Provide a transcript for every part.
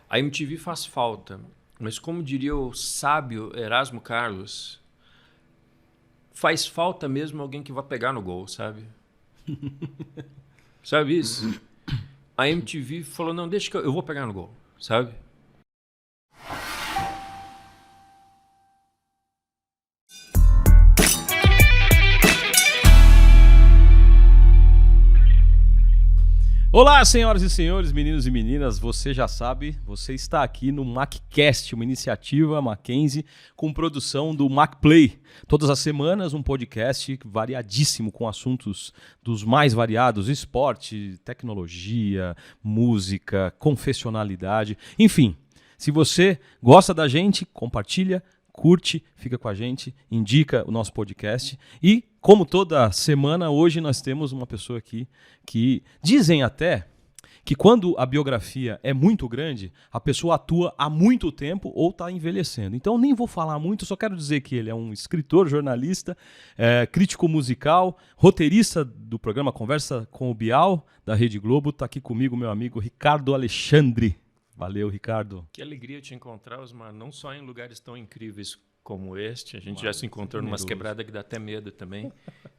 A MTV faz falta, mas como diria o sábio Erasmo Carlos, faz falta mesmo alguém que vá pegar no gol, sabe? Sabe isso? A MTV falou, não, deixa que eu vou pegar no gol, sabe? Olá, senhoras e senhores, meninos e meninas, você já sabe, você está aqui no MacCast, uma iniciativa Mackenzie com produção do MacPlay. Todas as semanas um podcast variadíssimo com assuntos dos mais variados, esporte, tecnologia, música, confessionalidade, enfim. Se você gosta da gente, compartilha, curte, fica com a gente, indica o nosso podcast e, como toda semana, hoje nós temos uma pessoa aqui que dizem até que quando a biografia é muito grande, a pessoa atua há muito tempo ou está envelhecendo. Então nem vou falar muito, só quero dizer que ele é um escritor, jornalista, crítico musical, roteirista do programa Conversa com o Bial, da Rede Globo. Está aqui comigo meu amigo Ricardo Alexandre. Valeu, Ricardo. Que alegria te encontrar, Osmar, não só em lugares tão incríveis como este, a gente já se encontrou em umas quebradas que dá até medo também.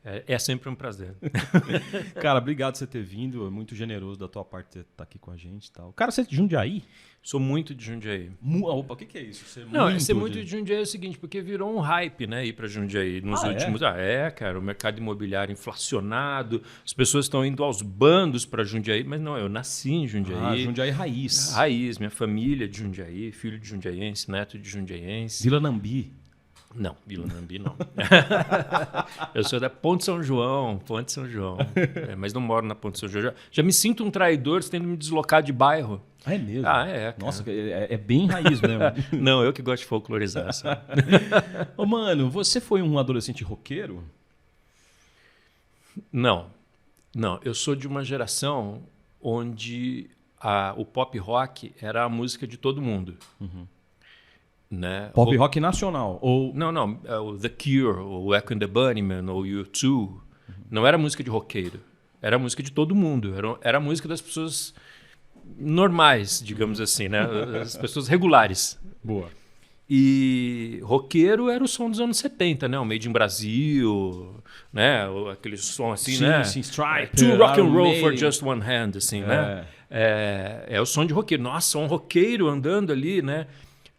É sempre um prazer. Cara, obrigado por você ter vindo, é muito generoso da tua parte estar aqui com a gente e tal. Cara, você é de Jundiaí? Sou muito de Jundiaí. Opa, o que é isso? Ser muito de Jundiaí é o seguinte, porque virou um hype, né, ir para Jundiaí nos últimos... Cara, o mercado imobiliário inflacionado, as pessoas estão indo aos bandos para Jundiaí, mas não, eu nasci em Jundiaí. Jundiaí raiz. Raiz, minha família é de Jundiaí, filho de jundiaiense, neto de jundiaiense. Vila Nambi. Não, Vila Nambi não. Eu sou da Ponte São João, mas não moro na Ponte São João. Já me sinto um traidor tendo me deslocar de bairro. Ah, é mesmo? Ah, é. Cara. Nossa, é bem raiz mesmo. Não, eu que gosto de folclorizar. Ô, mano, você foi um adolescente roqueiro? Não, eu sou de uma geração onde o pop rock era a música de todo mundo. Uhum. Né? Pop rock nacional? Ou... Não, o The Cure, o Echo and the Bunnymen, ou U2, não era música de roqueiro, era música de todo mundo, era a música das pessoas normais, digamos assim, né? As pessoas regulares. Boa. E roqueiro era o som dos anos 70, né? O Made in Brasil, né? Aquele som assim, sim, né? Sim, Stripe. To rock and roll for just one hand, assim, né? É o som de roqueiro. Nossa, um roqueiro andando ali, né?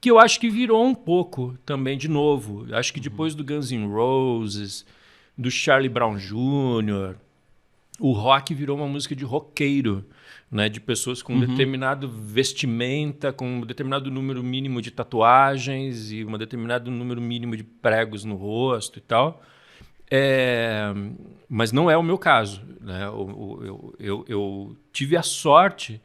Que eu acho que virou um pouco também de novo. Acho que depois do Guns N' Roses, do Charlie Brown Jr., o rock virou uma música de roqueiro, né? De pessoas com determinado vestimenta, com um determinado número mínimo de tatuagens e um determinado número mínimo de pregos no rosto e tal. Mas não é o meu caso, né? Eu tive a sorte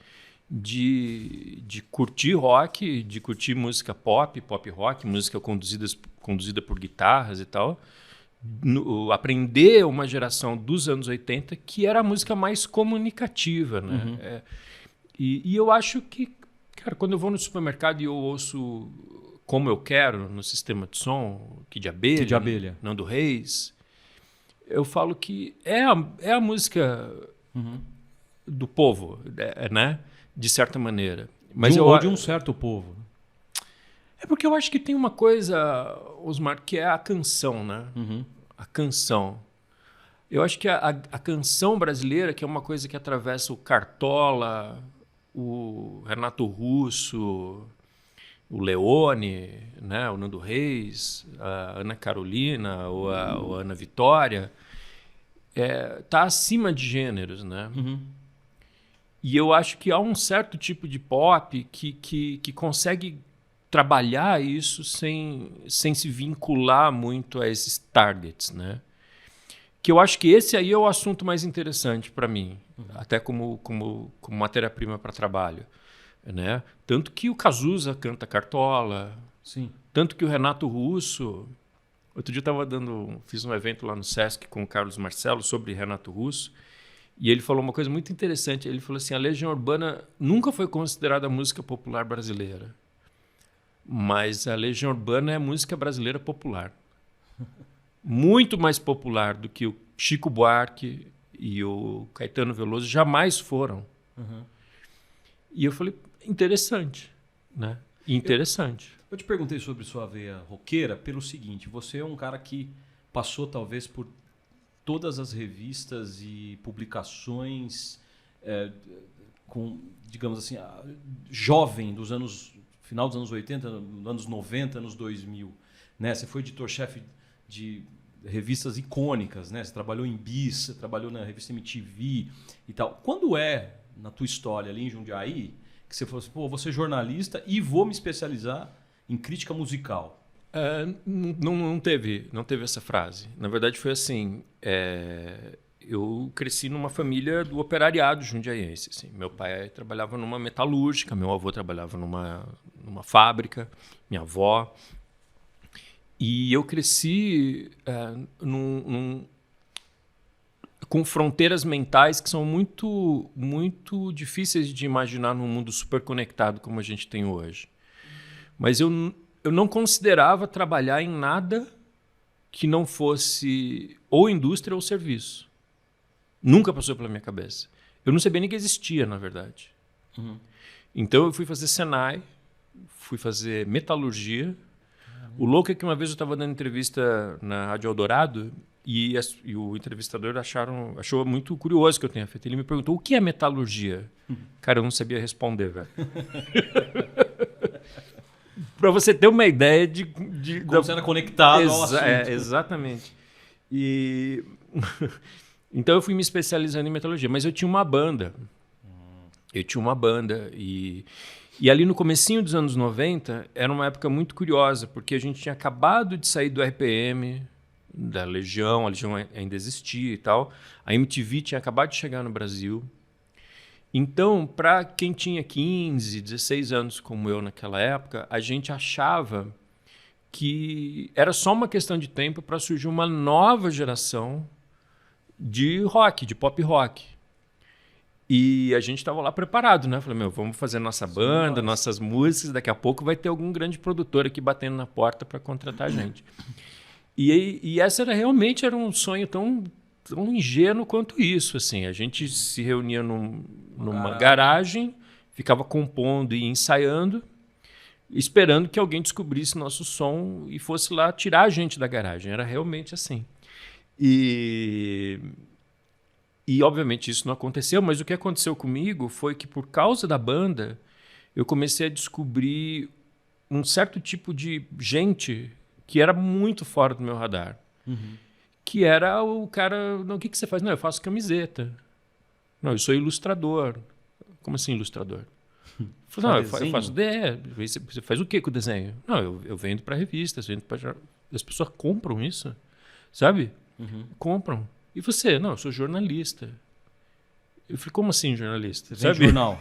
de curtir rock, de curtir música pop rock, música conduzida por guitarras e tal. Aprender uma geração dos anos 80 que era a música mais comunicativa, né? E eu acho que, cara, quando eu vou no supermercado e eu ouço Como Eu Quero no sistema de som, Kid Abelha, Nando Reis, eu falo que é a música do povo, né? De certa maneira. Mas de um certo povo. É porque eu acho que tem uma coisa, Osmar, que é a canção, né? A canção. Eu acho que a canção brasileira, que é uma coisa que atravessa o Cartola, o Renato Russo, o Leone, né? O Nando Reis, a Ana Carolina ou a Ana Vitória, tá acima de gêneros, né? E eu acho que há um certo tipo de pop que consegue trabalhar isso sem se vincular muito a esses targets, né? Que eu acho que esse aí é o assunto mais interessante para mim, até como matéria-prima para trabalho, né? Tanto que o Cazuza canta Cartola, sim. Tanto que o Renato Russo... Outro dia eu fiz um evento lá no Sesc com o Carlos Marcelo sobre Renato Russo, e ele falou uma coisa muito interessante. Ele falou assim, a Legião Urbana nunca foi considerada música popular brasileira, mas a Legião Urbana é música brasileira popular. Muito mais popular do que o Chico Buarque e o Caetano Veloso jamais foram. E eu falei, interessante. né? Interessante. Eu te perguntei sobre sua veia roqueira pelo seguinte, você é um cara que passou talvez por todas as revistas e publicações com, digamos assim, jovem dos final dos anos 80, anos 90, anos 2000, né? Você foi editor-chefe de revistas icônicas, né? Você trabalhou em Bis, você trabalhou na revista MTV e tal. Quando na tua história ali em Jundiaí, que você falou assim, pô, vou ser jornalista e vou me especializar em crítica musical? Não teve essa frase. Na verdade, foi assim. Eu cresci numa família do operariado jundiaiense. Assim. Meu pai trabalhava numa metalúrgica, meu avô trabalhava numa fábrica, minha avó. E eu cresci com fronteiras mentais que são muito, muito difíceis de imaginar num mundo super conectado como a gente tem hoje. Mas eu não considerava trabalhar em nada que não fosse ou indústria ou serviço. Nunca passou pela minha cabeça. Eu não sabia nem que existia, na verdade. Uhum. Então eu fui fazer Senai, fui fazer metalurgia. O louco é que uma vez eu estava dando entrevista na Rádio Eldorado e o entrevistador achou muito curioso que eu tenha feito. Ele me perguntou, o que é metalurgia? Cara, eu não sabia responder, velho. Para você ter uma ideia de como você era conectado ao assunto. Exatamente. Então eu fui me especializando em metalurgia, mas eu tinha uma banda. E ali no comecinho dos anos 90, era uma época muito curiosa, porque a gente tinha acabado de sair do RPM, da Legião, a Legião ainda existia e tal. A MTV tinha acabado de chegar no Brasil. Então, para quem tinha 15, 16 anos como eu naquela época, a gente achava que era só uma questão de tempo para surgir uma nova geração de rock, de pop rock. E a gente estava lá preparado, né? Falei, vamos fazer nossa banda, nossas músicas, daqui a pouco vai ter algum grande produtor aqui batendo na porta para contratar a gente. E essa era um sonho tão ingênuo quanto isso, assim. A gente se reunia numa garagem, ficava compondo e ensaiando, esperando que alguém descobrisse nosso som e fosse lá tirar a gente da garagem. Era realmente assim. E obviamente isso não aconteceu, mas o que aconteceu comigo foi que, por causa da banda, eu comecei a descobrir um certo tipo de gente que era muito fora do meu radar. Uhum. Que era o cara... Não, o que você faz? Não, eu faço camiseta. Não, eu sou ilustrador. Como assim ilustrador? Falei, não, eu faço ideia. Você faz o que com o desenho? Não, eu vendo para revistas, as pessoas compram isso, sabe? Uhum. Compram. E você? Não, eu sou jornalista. Eu falei, como assim jornalista? Sabe? Jornal.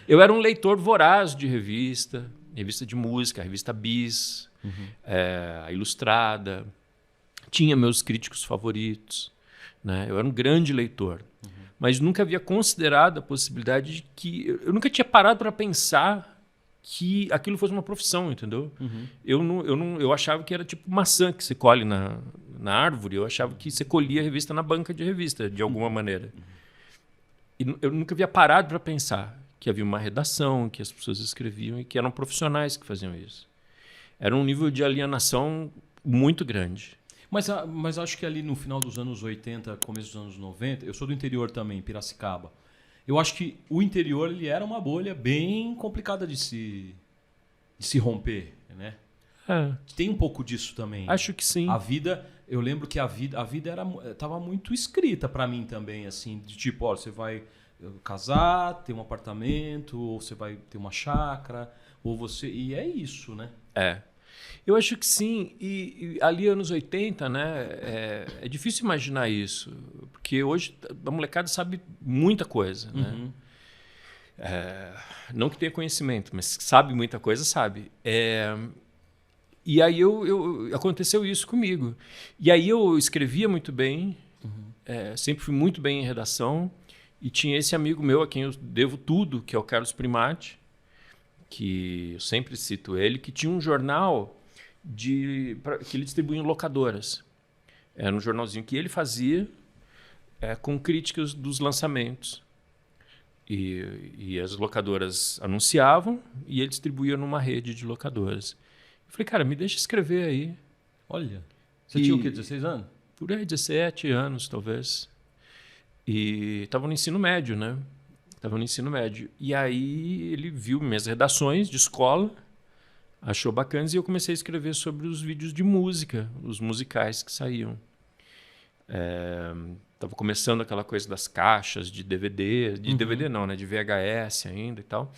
Eu era um leitor voraz de revista de música, a revista Bis, a Ilustrada. Tinha meus críticos favoritos, né? Eu era um grande leitor. Mas nunca havia considerado a possibilidade de que... Eu nunca tinha parado para pensar que aquilo fosse uma profissão, entendeu? Eu achava que era tipo maçã que você colhe na árvore. Eu achava que você colhia a revista na banca de revista, de alguma maneira. E eu nunca havia parado para pensar que havia uma redação, que as pessoas escreviam e que eram profissionais que faziam isso. Era um nível de alienação muito grande. Mas acho que ali no final dos anos 80, começo dos anos 90, eu sou do interior também, Piracicaba. Eu acho que o interior ele era uma bolha bem complicada de se romper, né? Tem um pouco disso também. Acho que sim. A vida, eu lembro que a vida estava muito escrita para mim também, assim, de tipo, ó, você vai casar, ter um apartamento, ou você vai ter uma chácara, ou você... E é isso, né? Eu acho que sim. E ali, anos 80, né? É difícil imaginar isso. Porque hoje a molecada sabe muita coisa, né? Não que tenha conhecimento, mas sabe muita coisa, sabe. E aí aconteceu isso comigo. E aí eu escrevia muito bem, sempre fui muito bem em redação. E tinha esse amigo meu a quem eu devo tudo, que é o Carlos Primati, que eu sempre cito ele, que tinha um jornal que ele distribuía em locadoras. Era um jornalzinho que ele fazia com críticas dos lançamentos. E as locadoras anunciavam e ele distribuía numa rede de locadoras. Eu falei, cara, me deixa escrever aí. Olha, você tinha o quê, 16 anos? Por aí, 17 anos, talvez. E estava no ensino médio, né? Estava no ensino médio. E aí ele viu minhas redações de escola, achou bacanas, e eu comecei a escrever sobre os vídeos de música, os musicais que saíam. Estava começando aquela coisa das caixas de DVD, DVD não, né? De VHS ainda e tal.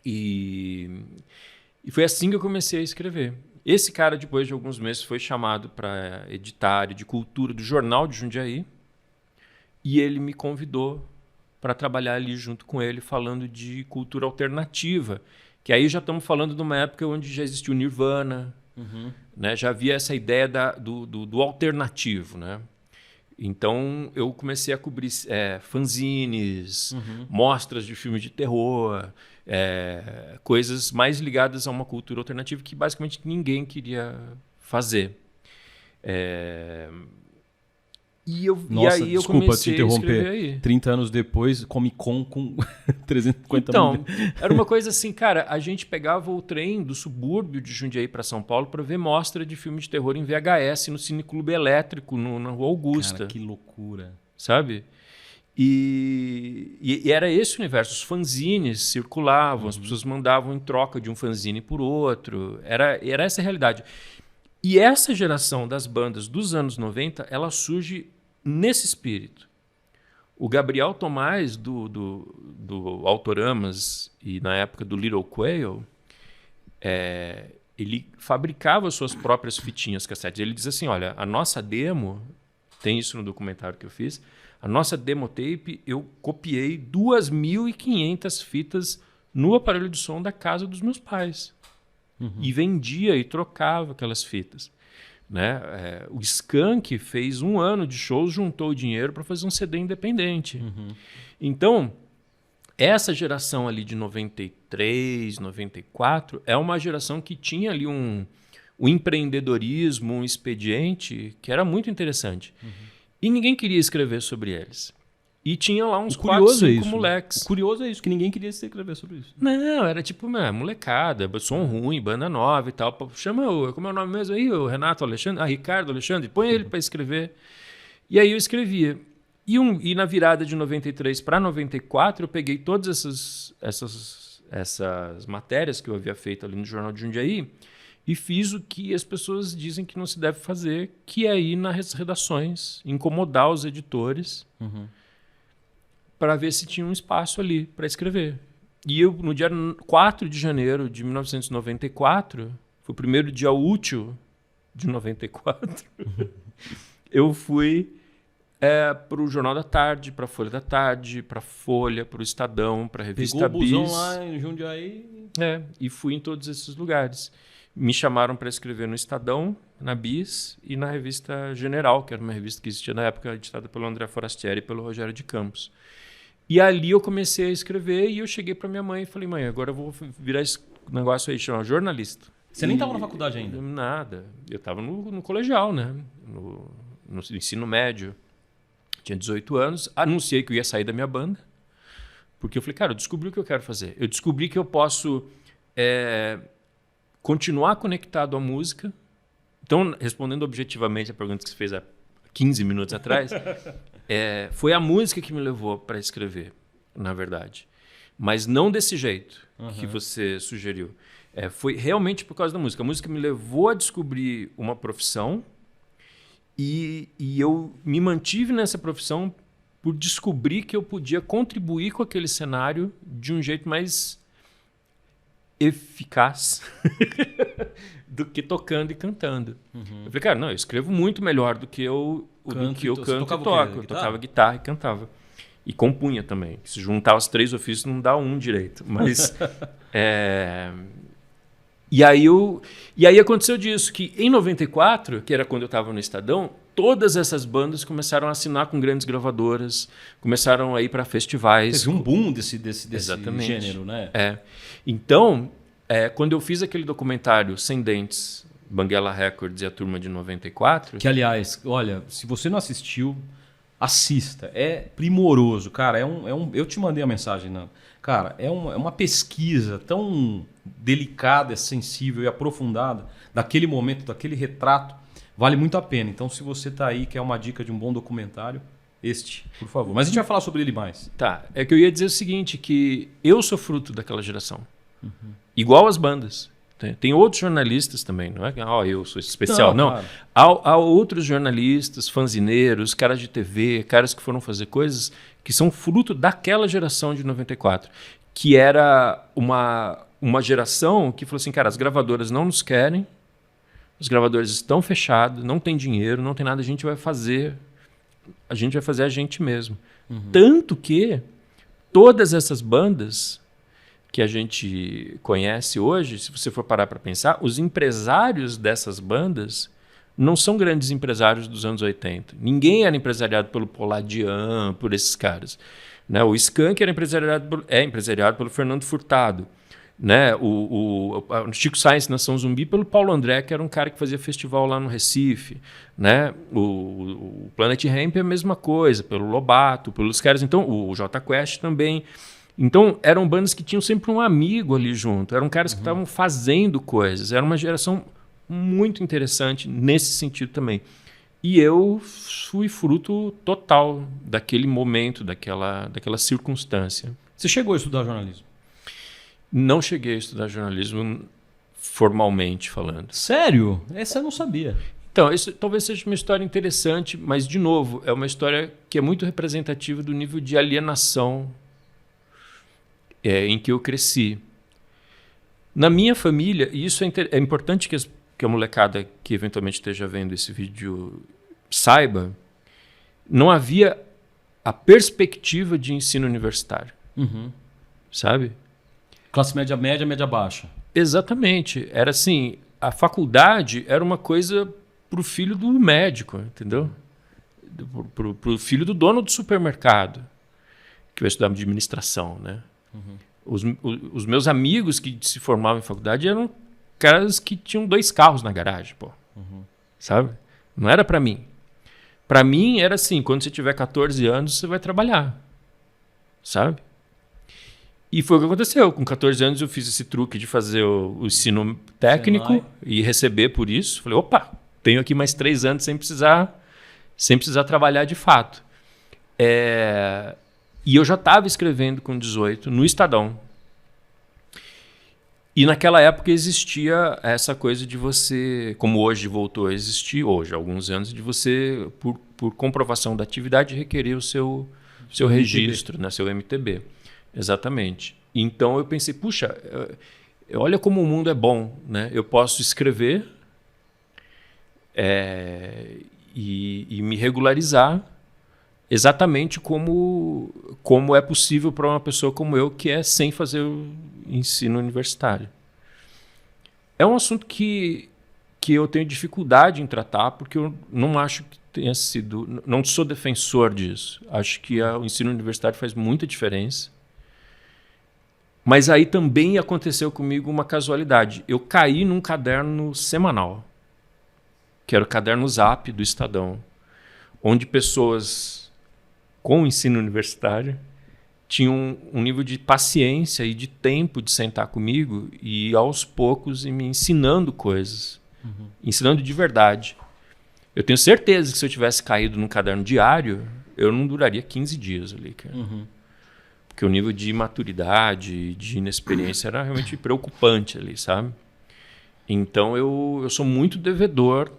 E foi assim que eu comecei a escrever. Esse cara, depois de alguns meses, foi chamado para editar a área de cultura do Jornal de Jundiaí. E ele me convidou para trabalhar ali junto com ele, falando de cultura alternativa. Que aí já estamos falando de uma época onde já existia o Nirvana, né? Já havia essa ideia do alternativo, né? Então eu comecei a cobrir fanzines, mostras de filmes de terror, coisas mais ligadas a uma cultura alternativa que basicamente ninguém queria fazer. Nossa, e aí eu desculpa comecei te interromper. a escrever aí. 30 anos depois, Comic Con com 350 Então, mil. era uma coisa assim, cara, a gente pegava o trem do subúrbio de Jundiaí para São Paulo para ver mostra de filme de terror em VHS no Cine Clube Elétrico, na Rua Augusta. Cara, que loucura. Sabe? E era esse o universo. Os fanzines circulavam, as pessoas mandavam em troca de um fanzine por outro. Era essa a realidade. E essa geração das bandas dos anos 90, ela surge nesse espírito. O Gabriel Tomás, do Autoramas e na época do Little Quail, ele fabricava suas próprias fitinhas cassetes. Ele diz assim, olha, a nossa demo, tem isso no documentário que eu fiz, a nossa demo tape, eu copiei 2.500 fitas no aparelho de som da casa dos meus pais. E vendia e trocava aquelas fitas. Né? O Skank fez 1 ano de shows, juntou o dinheiro para fazer um CD independente. Então, essa geração ali de 93, 94, é uma geração que tinha ali um empreendedorismo, um expediente que era muito interessante. E ninguém queria escrever sobre eles. E tinha lá uns 4, 5 moleques. O curioso é isso, que ninguém queria escrever sobre isso. Não, era tipo molecada, som ruim, banda nova e tal. Chama como é o nome mesmo aí? O Renato Alexandre? Ricardo Alexandre? Põe ele para escrever. E aí eu escrevia. E na virada de 93 para 94, eu peguei todas essas matérias que eu havia feito ali no Jornal de Jundiaí e fiz o que as pessoas dizem que não se deve fazer, que é ir nas redações, incomodar os editores, para ver se tinha um espaço ali para escrever. E eu, no dia 4 de janeiro de 1994, foi o primeiro dia útil de 94, eu fui para o Jornal da Tarde, para a Folha da Tarde, para a Folha, para o Estadão, para a Revista Bis. Pegou o busão lá em Jundiaí. E fui em todos esses lugares. Me chamaram para escrever no Estadão, na Bis e na Revista General, que era uma revista que existia na época, editada pelo André Forastieri e pelo Rogério de Campos. E ali eu comecei a escrever e eu cheguei para minha mãe e falei, mãe, agora eu vou virar esse negócio aí, chama jornalista. Você nem estava na faculdade ainda? Nada. Eu estava no colegial, né? No ensino médio. Tinha 18 anos. Anunciei que eu ia sair da minha banda. Porque eu falei, cara, eu descobri o que eu quero fazer. Eu descobri que eu posso continuar conectado à música. Então, respondendo objetivamente a pergunta que você fez há 15 minutos atrás, foi a música que me levou para escrever, na verdade. Mas não desse jeito que você sugeriu. Foi realmente por causa da música. A música me levou a descobrir uma profissão e eu me mantive nessa profissão por descobrir que eu podia contribuir com aquele cenário de um jeito mais eficaz do que tocando e cantando. Eu falei, cara, não, eu escrevo muito melhor do que eu canto e toco. Eu tocava guitarra e cantava. E compunha também. Se juntar os 3 ofícios não dá um direito. Mas... E aí aconteceu disso, que em 94, que era quando eu estava no Estadão, todas essas bandas começaram a assinar com grandes gravadoras, começaram a ir para festivais. Teve um boom desse gênero, né? Então, quando eu fiz aquele documentário Sem Dentes, Banguela Records e a Turma de 94... Que, aliás, olha, se você não assistiu, assista. É primoroso, cara. Eu te mandei a mensagem, Nando. Cara, é uma pesquisa tão delicada, sensível e aprofundada daquele momento, daquele retrato. Vale muito a pena. Então, se você tá aí, quer uma dica de um bom documentário, por favor. Mas a gente vai falar sobre ele mais. Tá. É que eu ia dizer o seguinte, que eu sou fruto daquela geração. Igual as bandas. Tem outros jornalistas também, não é que eu sou especial, não. Claro. Há outros jornalistas, fanzineiros, caras de TV, caras que foram fazer coisas que são fruto daquela geração de 94, que era uma geração que falou assim, cara, as gravadoras não nos querem, os gravadores estão fechados, não tem dinheiro, não tem nada, a gente vai fazer a gente mesmo. Tanto que todas essas bandas que a gente conhece hoje, se você for parar para pensar, os empresários dessas bandas não são grandes empresários dos anos 80. Ninguém era empresariado pelo Poladian, por esses caras. Né? O Skank é empresariado pelo Fernando Furtado. Né? O Chico Science Nação Zumbi pelo Paulo André, que era um cara que fazia festival lá no Recife. Né? O Planet Hemp é a mesma coisa, pelo Lobato, pelos caras. Então, o Jota Quest também. Então, eram bandas que tinham sempre um amigo ali junto. Eram caras que estavam fazendo coisas. Era uma geração muito interessante nesse sentido também. E eu fui fruto total daquele momento, daquela circunstância. Você chegou a estudar jornalismo? Não cheguei a estudar jornalismo formalmente falando. Sério? Essa eu não sabia. Então, isso talvez seja uma história interessante, mas, de novo, é uma história que é muito representativa do nível de alienação em que eu cresci. Na minha família, e isso é importante que a molecada que eventualmente esteja vendo esse vídeo saiba, não havia a perspectiva de ensino universitário. Sabe? Classe média, média baixa. Exatamente. Era assim, a faculdade era uma coisa para o filho do médico, entendeu? Para o filho do dono do supermercado, que vai estudar administração, né? Os meus amigos que se formavam em faculdade eram caras que tinham 2 carros na garagem, pô. Sabe? Não era para mim. Para mim era assim, quando você tiver 14 anos, você vai trabalhar. Sabe? E foi o que aconteceu. Com 14 anos eu fiz esse truque de fazer o ensino técnico e receber por isso. Falei, opa, tenho aqui mais 3 anos sem precisar trabalhar de fato. E eu já estava escrevendo com 18 no Estadão. E naquela época existia essa coisa de você, como hoje voltou a existir, hoje, há alguns anos, de você, por comprovação da atividade, requerer o seu registro, né, seu MTB. Exatamente. Então eu pensei, puxa, olha como o mundo é bom, né? Eu posso escrever e me regularizar exatamente como é possível para uma pessoa como eu, que é sem fazer o ensino universitário. É um assunto que eu tenho dificuldade em tratar, porque eu não acho que tenha sido... Não sou defensor disso. Acho que o ensino universitário faz muita diferença. Mas aí também aconteceu comigo uma casualidade. Eu caí num caderno semanal, que era o caderno Zap do Estadão, onde pessoas com ensino universitário tinham um nível de paciência e de tempo de sentar comigo e aos poucos ir me ensinando coisas, ensinando de verdade. Eu tenho certeza que se eu tivesse caído num caderno diário, eu não duraria 15 dias ali, cara. Porque o nível de maturidade, de inexperiência era realmente preocupante ali, sabe? Então eu sou muito devedor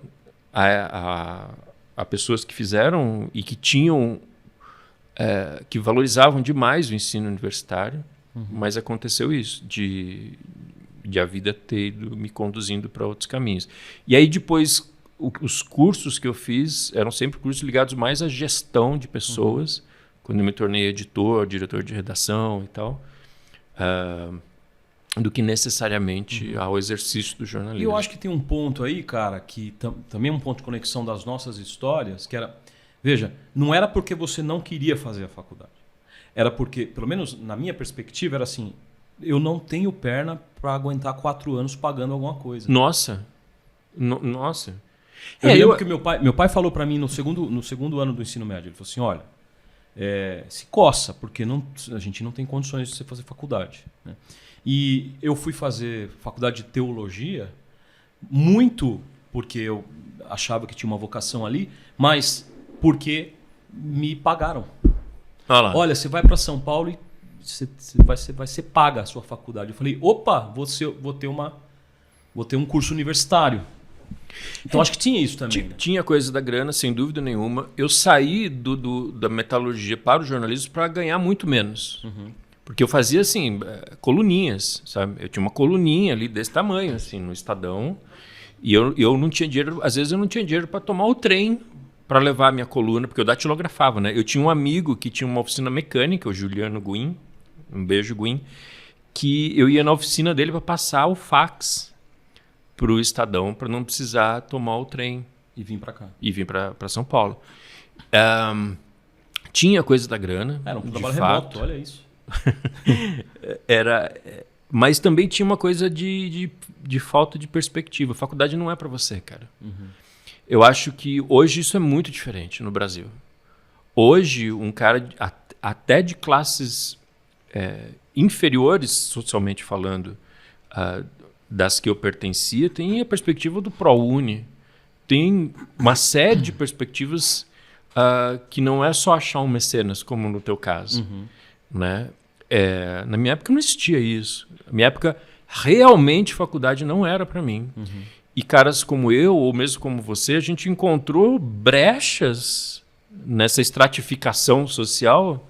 a pessoas que fizeram e que tinham, que valorizavam demais o ensino universitário, mas aconteceu isso, de a vida ter ido me conduzindo para outros caminhos. E aí depois, os cursos que eu fiz eram sempre cursos ligados mais à gestão de pessoas, quando eu me tornei editor, diretor de redação e tal, do que necessariamente ao exercício do jornalismo. E eu acho que tem um ponto aí, cara, que também é um ponto de conexão das nossas histórias, que era, veja, não era porque você não queria fazer a faculdade. Era porque, pelo menos na minha perspectiva, era assim, eu não tenho perna para aguentar 4 anos pagando alguma coisa. Nossa! Nossa! Eu lembro que meu pai falou para mim no segundo ano do ensino médio, ele falou assim, olha, se coça, porque a gente não tem condições de você fazer faculdade. Né? E eu fui fazer faculdade de teologia muito porque eu achava que tinha uma vocação ali, mas porque me pagaram. Olha, você vai para São Paulo e você vai ser paga a sua faculdade. Eu falei, opa, vou ter um curso universitário. Então acho que tinha isso também. Né? Tinha coisa da grana, sem dúvida nenhuma. Eu saí da metalurgia para o jornalismo para ganhar muito menos. Uhum. Porque eu fazia assim, coluninhas, sabe? Eu tinha uma coluninha ali desse tamanho, assim, no Estadão. E eu não tinha dinheiro, às vezes eu não tinha dinheiro para tomar o trem para levar a minha coluna, porque eu datilografava, né? Eu tinha um amigo que tinha uma oficina mecânica, o Juliano Guim, um beijo, Guim, que eu ia na oficina dele para passar o fax para o Estadão, para não precisar tomar o trem. E vir para cá. E vir para São Paulo. Tinha coisa da grana. Era um trabalho remoto, olha isso. Mas também tinha uma coisa de falta de perspectiva. A faculdade não é para você, cara. Uhum. Eu acho que hoje isso é muito diferente no Brasil. Hoje, um cara até de classes inferiores, socialmente falando, das que eu pertencia, tem a perspectiva do ProUni. Tem uma série de perspectivas que não é só achar um mecenas, como no teu caso. Uhum. Né? Na minha época não existia isso. Na minha época, realmente, faculdade não era para mim. Uhum. E caras como eu, ou mesmo como você, a gente encontrou brechas nessa estratificação social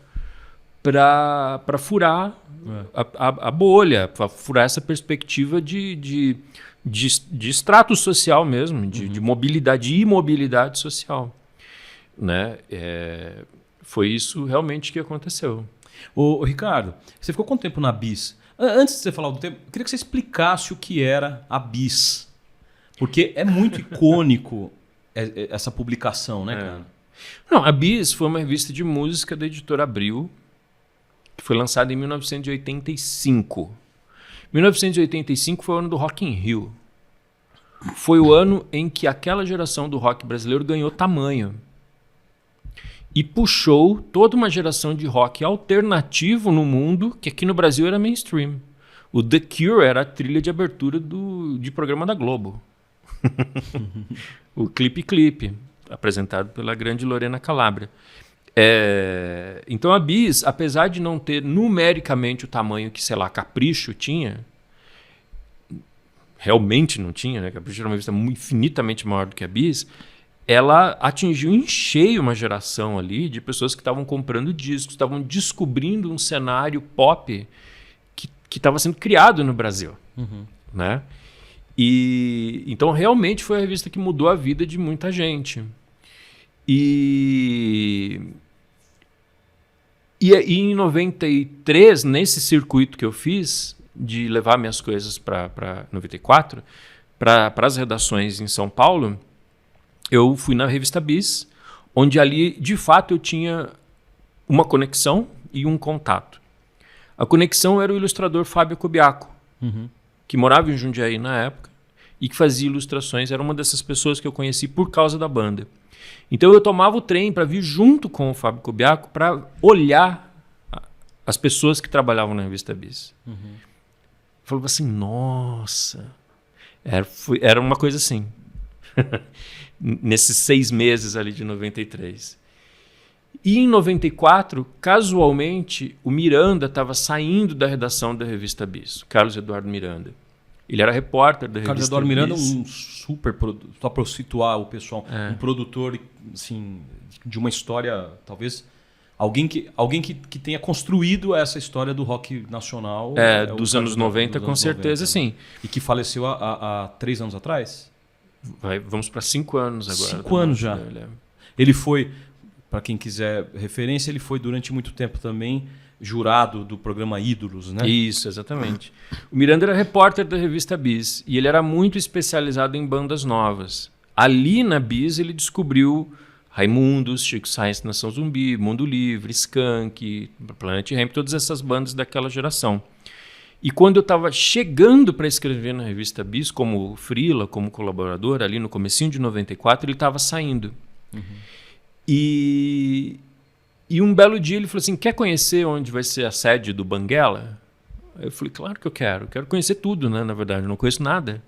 para furar a bolha, para furar essa perspectiva de extrato social mesmo, de mobilidade e imobilidade social. Né? Foi isso realmente que aconteceu. Ô, Ricardo, você ficou quanto tempo na BIS? Antes de você falar do tempo, eu queria que você explicasse o que era a BIS. Porque é muito icônico essa publicação, né, cara? Não, a BIS foi uma revista de música da editora Abril, que foi lançada em 1985. 1985 foi o ano do Rock in Rio. Foi o ano em que aquela geração do rock brasileiro ganhou tamanho. E puxou toda uma geração de rock alternativo no mundo, que aqui no Brasil era mainstream. O The Cure era a trilha de abertura de programa da Globo. O Clipe, apresentado pela grande Lorena Calabria. Então a BIS, apesar de não ter numericamente o tamanho que, sei lá, Capricho tinha, realmente não tinha, né? Capricho era uma revista infinitamente maior do que a BIS, ela atingiu em cheio uma geração ali de pessoas que estavam comprando discos, estavam descobrindo um cenário pop que estava sendo criado no Brasil. Uhum. Né? E então realmente foi a revista que mudou a vida de muita gente. E em 93, nesse circuito que eu fiz, de levar minhas coisas para 94, para as redações em São Paulo, eu fui na revista BIS, onde ali, de fato, eu tinha uma conexão e um contato. A conexão era o ilustrador Fábio Cobiaco, que morava em Jundiaí na época e que fazia ilustrações. Era uma dessas pessoas que eu conheci por causa da banda. Então eu tomava o trem para vir junto com o Fábio Cobiaco para olhar as pessoas que trabalhavam na revista BIS. Falava assim, nossa... Era uma coisa assim... nesses 6 meses ali de 93. E em 94, casualmente, o Miranda estava saindo da redação da revista BIS, Carlos Eduardo Miranda. Ele era repórter da revista BIS. Carlos Eduardo Miranda é um super... Só para situar o pessoal, um produtor assim, de uma história, talvez... Alguém que tenha construído essa história do rock nacional. Dos anos 90, com certeza, 90, sim. E que faleceu há 3 anos atrás? Vamos para 5 anos agora. 5 anos já. Ele foi, para quem quiser referência, ele foi durante muito tempo também jurado do programa Ídolos, né? Isso, exatamente. O Miranda era repórter da revista BIS e ele era muito especializado em bandas novas. Ali na BIS ele descobriu Raimundos, Chico Science, Nação Zumbi, Mundo Livre, Skank, Planet Hemp, todas essas bandas daquela geração. E quando eu estava chegando para escrever na revista Bis, como freela, como colaborador, ali no comecinho de 94, ele estava saindo. E um belo dia ele falou assim, quer conhecer onde vai ser a sede do Banguela? Eu falei, claro que eu quero conhecer tudo, né? Na verdade, eu não conheço nada.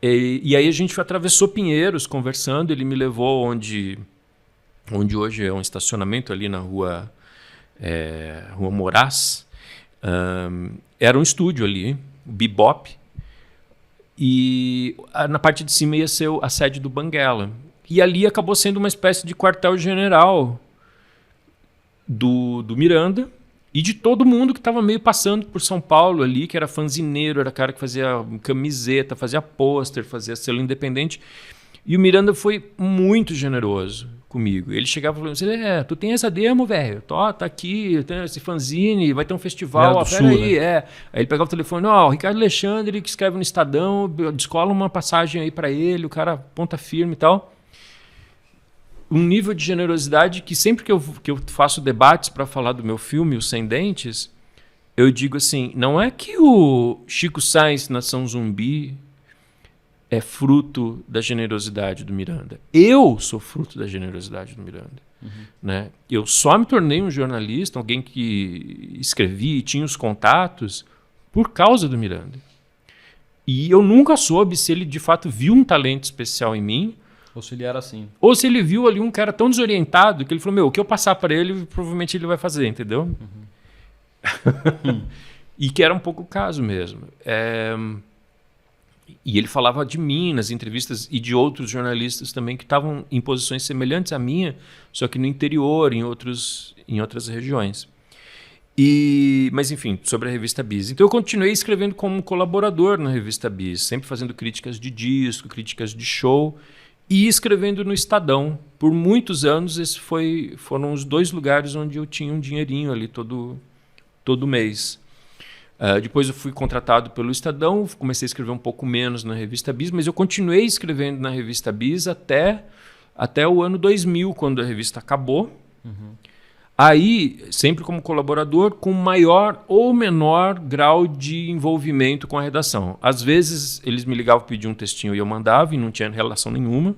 E aí a gente atravessou Pinheiros conversando, ele me levou onde hoje é um estacionamento ali na Rua Moraes. Era um estúdio ali, o Bebop, e na parte de cima ia ser a sede do Banguela. E ali acabou sendo uma espécie de quartel-general do Miranda e de todo mundo que estava meio passando por São Paulo ali, que era fanzineiro, era cara que fazia camiseta, fazia pôster, fazia selo independente. E o Miranda foi muito generoso comigo. Ele chegava e falou assim, tu tem essa demo, velho? Tá aqui, tem esse fanzine, vai ter um festival. Peraí, né? Aí ele pegava o telefone, o Ricardo Alexandre, que escreve no Estadão, descola uma passagem aí para ele, o cara ponta firme e tal. Um nível de generosidade que sempre que eu faço debates para falar do meu filme, O Sem Dentes, eu digo assim, não é que o Chico Science, Nação Zumbi, é fruto da generosidade do Miranda. Eu sou fruto da generosidade do Miranda. Né? Eu só me tornei um jornalista, alguém que escrevia e tinha os contatos, por causa do Miranda. E eu nunca soube se ele de fato viu um talento especial em mim, ou se ele era assim. Ou se ele viu ali um cara tão desorientado que ele falou, o que eu passar para ele, provavelmente ele vai fazer, entendeu? E que era um pouco o caso mesmo. E ele falava de mim nas entrevistas e de outros jornalistas também que estavam em posições semelhantes à minha, só que no interior, em outras regiões. Mas, enfim, sobre a revista Bis. Então eu continuei escrevendo como colaborador na revista Bis, sempre fazendo críticas de disco, críticas de show, e escrevendo no Estadão. Por muitos anos, esses foram os 2 lugares onde eu tinha um dinheirinho ali todo mês. Depois eu fui contratado pelo Estadão, comecei a escrever um pouco menos na revista Bis, mas eu continuei escrevendo na revista Bis até o ano 2000, quando a revista acabou. Aí, sempre como colaborador, com maior ou menor grau de envolvimento com a redação. Às vezes, eles me ligavam, pediam um textinho e eu mandava, e não tinha relação nenhuma.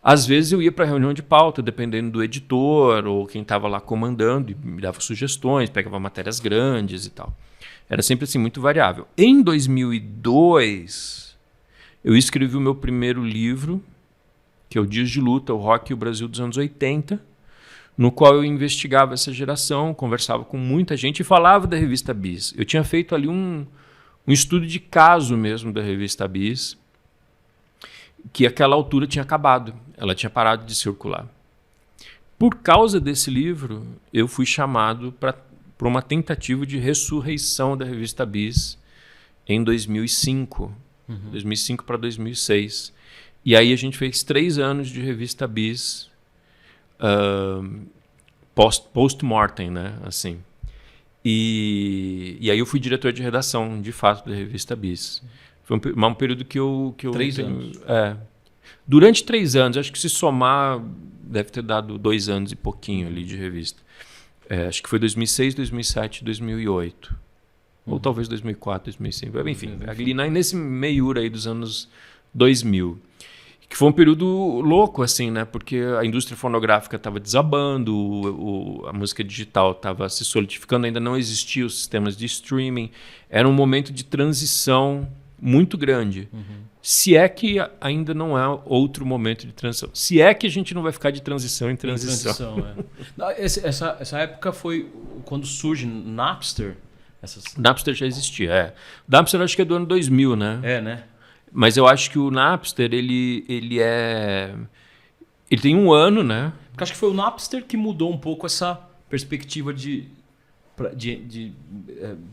Às vezes, eu ia para a reunião de pauta, dependendo do editor ou quem estava lá comandando, e me dava sugestões, pegava matérias grandes e tal. Era sempre assim, muito variável. Em 2002, eu escrevi o meu primeiro livro, que é o Dias de Luta, o Rock e o Brasil dos anos 80, no qual eu investigava essa geração, conversava com muita gente e falava da revista Bis. Eu tinha feito ali um estudo de caso mesmo da revista Bis, que àquela altura tinha acabado, ela tinha parado de circular. Por causa desse livro, eu fui chamado para uma tentativa de ressurreição da revista Bis em 2005, 2005 para 2006. E aí a gente fez 3 anos de revista Bis, post-mortem, né? Assim. E aí eu fui diretor de redação, de fato, da revista Bis. Foi um período que eu 3 anos. Durante 3 anos, acho que se somar, deve ter dado 2 anos e pouquinho ali de revista. Acho que foi 2006, 2007, 2008. Ou talvez 2004, 2005. Enfim, ali nesse meiuro aí dos anos 2000. Que foi um período louco, assim, né? Porque a indústria fonográfica estava desabando, a música digital estava se solidificando, ainda não existiam os sistemas de streaming. Era um momento de transição muito grande. Se é que ainda não há outro momento de transição. Se é que a gente não vai ficar de transição em transição. Essa época foi quando surge Napster. Napster já existia, Napster acho que é do ano 2000, né? Né? Mas eu acho que o Napster, ele tem 1 ano, né? Porque acho que foi o Napster que mudou um pouco essa perspectiva de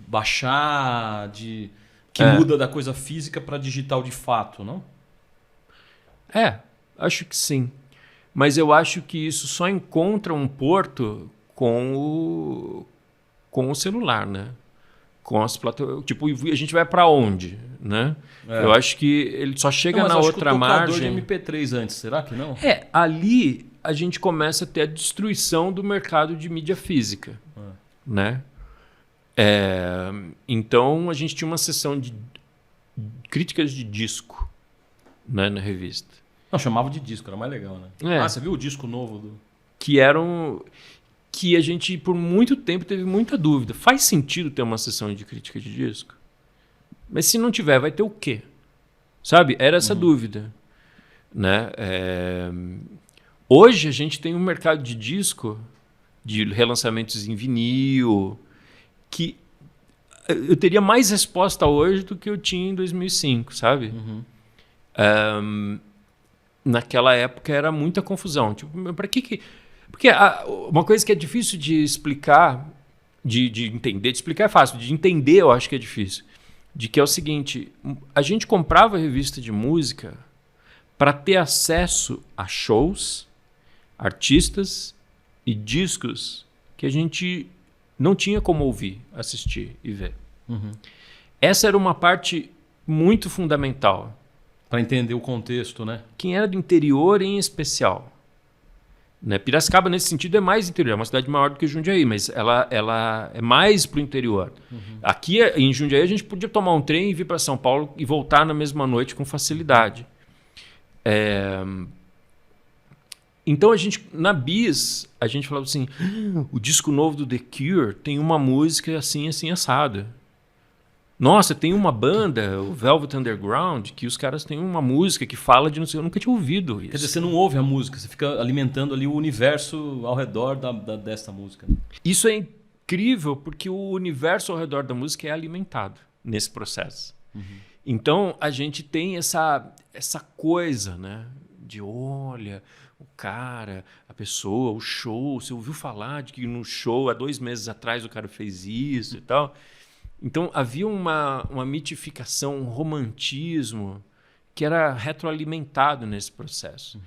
baixar, que muda da coisa física para digital de fato, não? Acho que sim. Mas eu acho que isso só encontra um porto com o celular, né? Com as plataformas. Tipo, a gente vai para onde, né? Eu acho que ele só chega na outra margem. De MP3 antes, será que não? Ali a gente começa a ter a destruição do mercado de mídia física, né? Então a gente tinha uma seção de críticas de disco, né, na revista. Não, chamava de disco, era mais legal, né? Você viu o disco novo do... Que a gente, por muito tempo, teve muita dúvida. Faz sentido ter uma sessão de crítica de disco? Mas se não tiver, vai ter o quê? Sabe? Era essa dúvida. Né? Hoje a gente tem um mercado de disco, de relançamentos em vinil, que eu teria mais resposta hoje do que eu tinha em 2005, sabe? Naquela época era muita confusão. Tipo, para que... Porque uma coisa que é difícil de explicar, de entender, de explicar é fácil, de entender eu acho que é difícil. De que é o seguinte, a gente comprava revista de música para ter acesso a shows, artistas e discos que a gente não tinha como ouvir, assistir e ver. Essa era uma parte muito fundamental. Para entender o contexto, né? Quem era do interior em especial. Né? Piracicaba, nesse sentido, é mais interior. É uma cidade maior do que Jundiaí, mas ela é mais para o interior. Aqui, em Jundiaí, a gente podia tomar um trem e vir para São Paulo e voltar na mesma noite com facilidade. Então, na Bis, a gente falava assim, o disco novo do The Cure tem uma música assim, assim, assada. Nossa, tem uma banda, o Velvet Underground, que os caras têm uma música que fala de não sei, eu nunca tinha ouvido isso. Quer dizer, você não ouve a música, você fica alimentando ali o universo ao redor dessa música. Isso é incrível porque o universo ao redor da música é alimentado nesse processo. Então, a gente tem essa coisa, né? De olha, o cara, a pessoa, o show, você ouviu falar de que no show, há 2 meses atrás, o cara fez isso e tal. Então, havia uma mitificação, um romantismo que era retroalimentado nesse processo.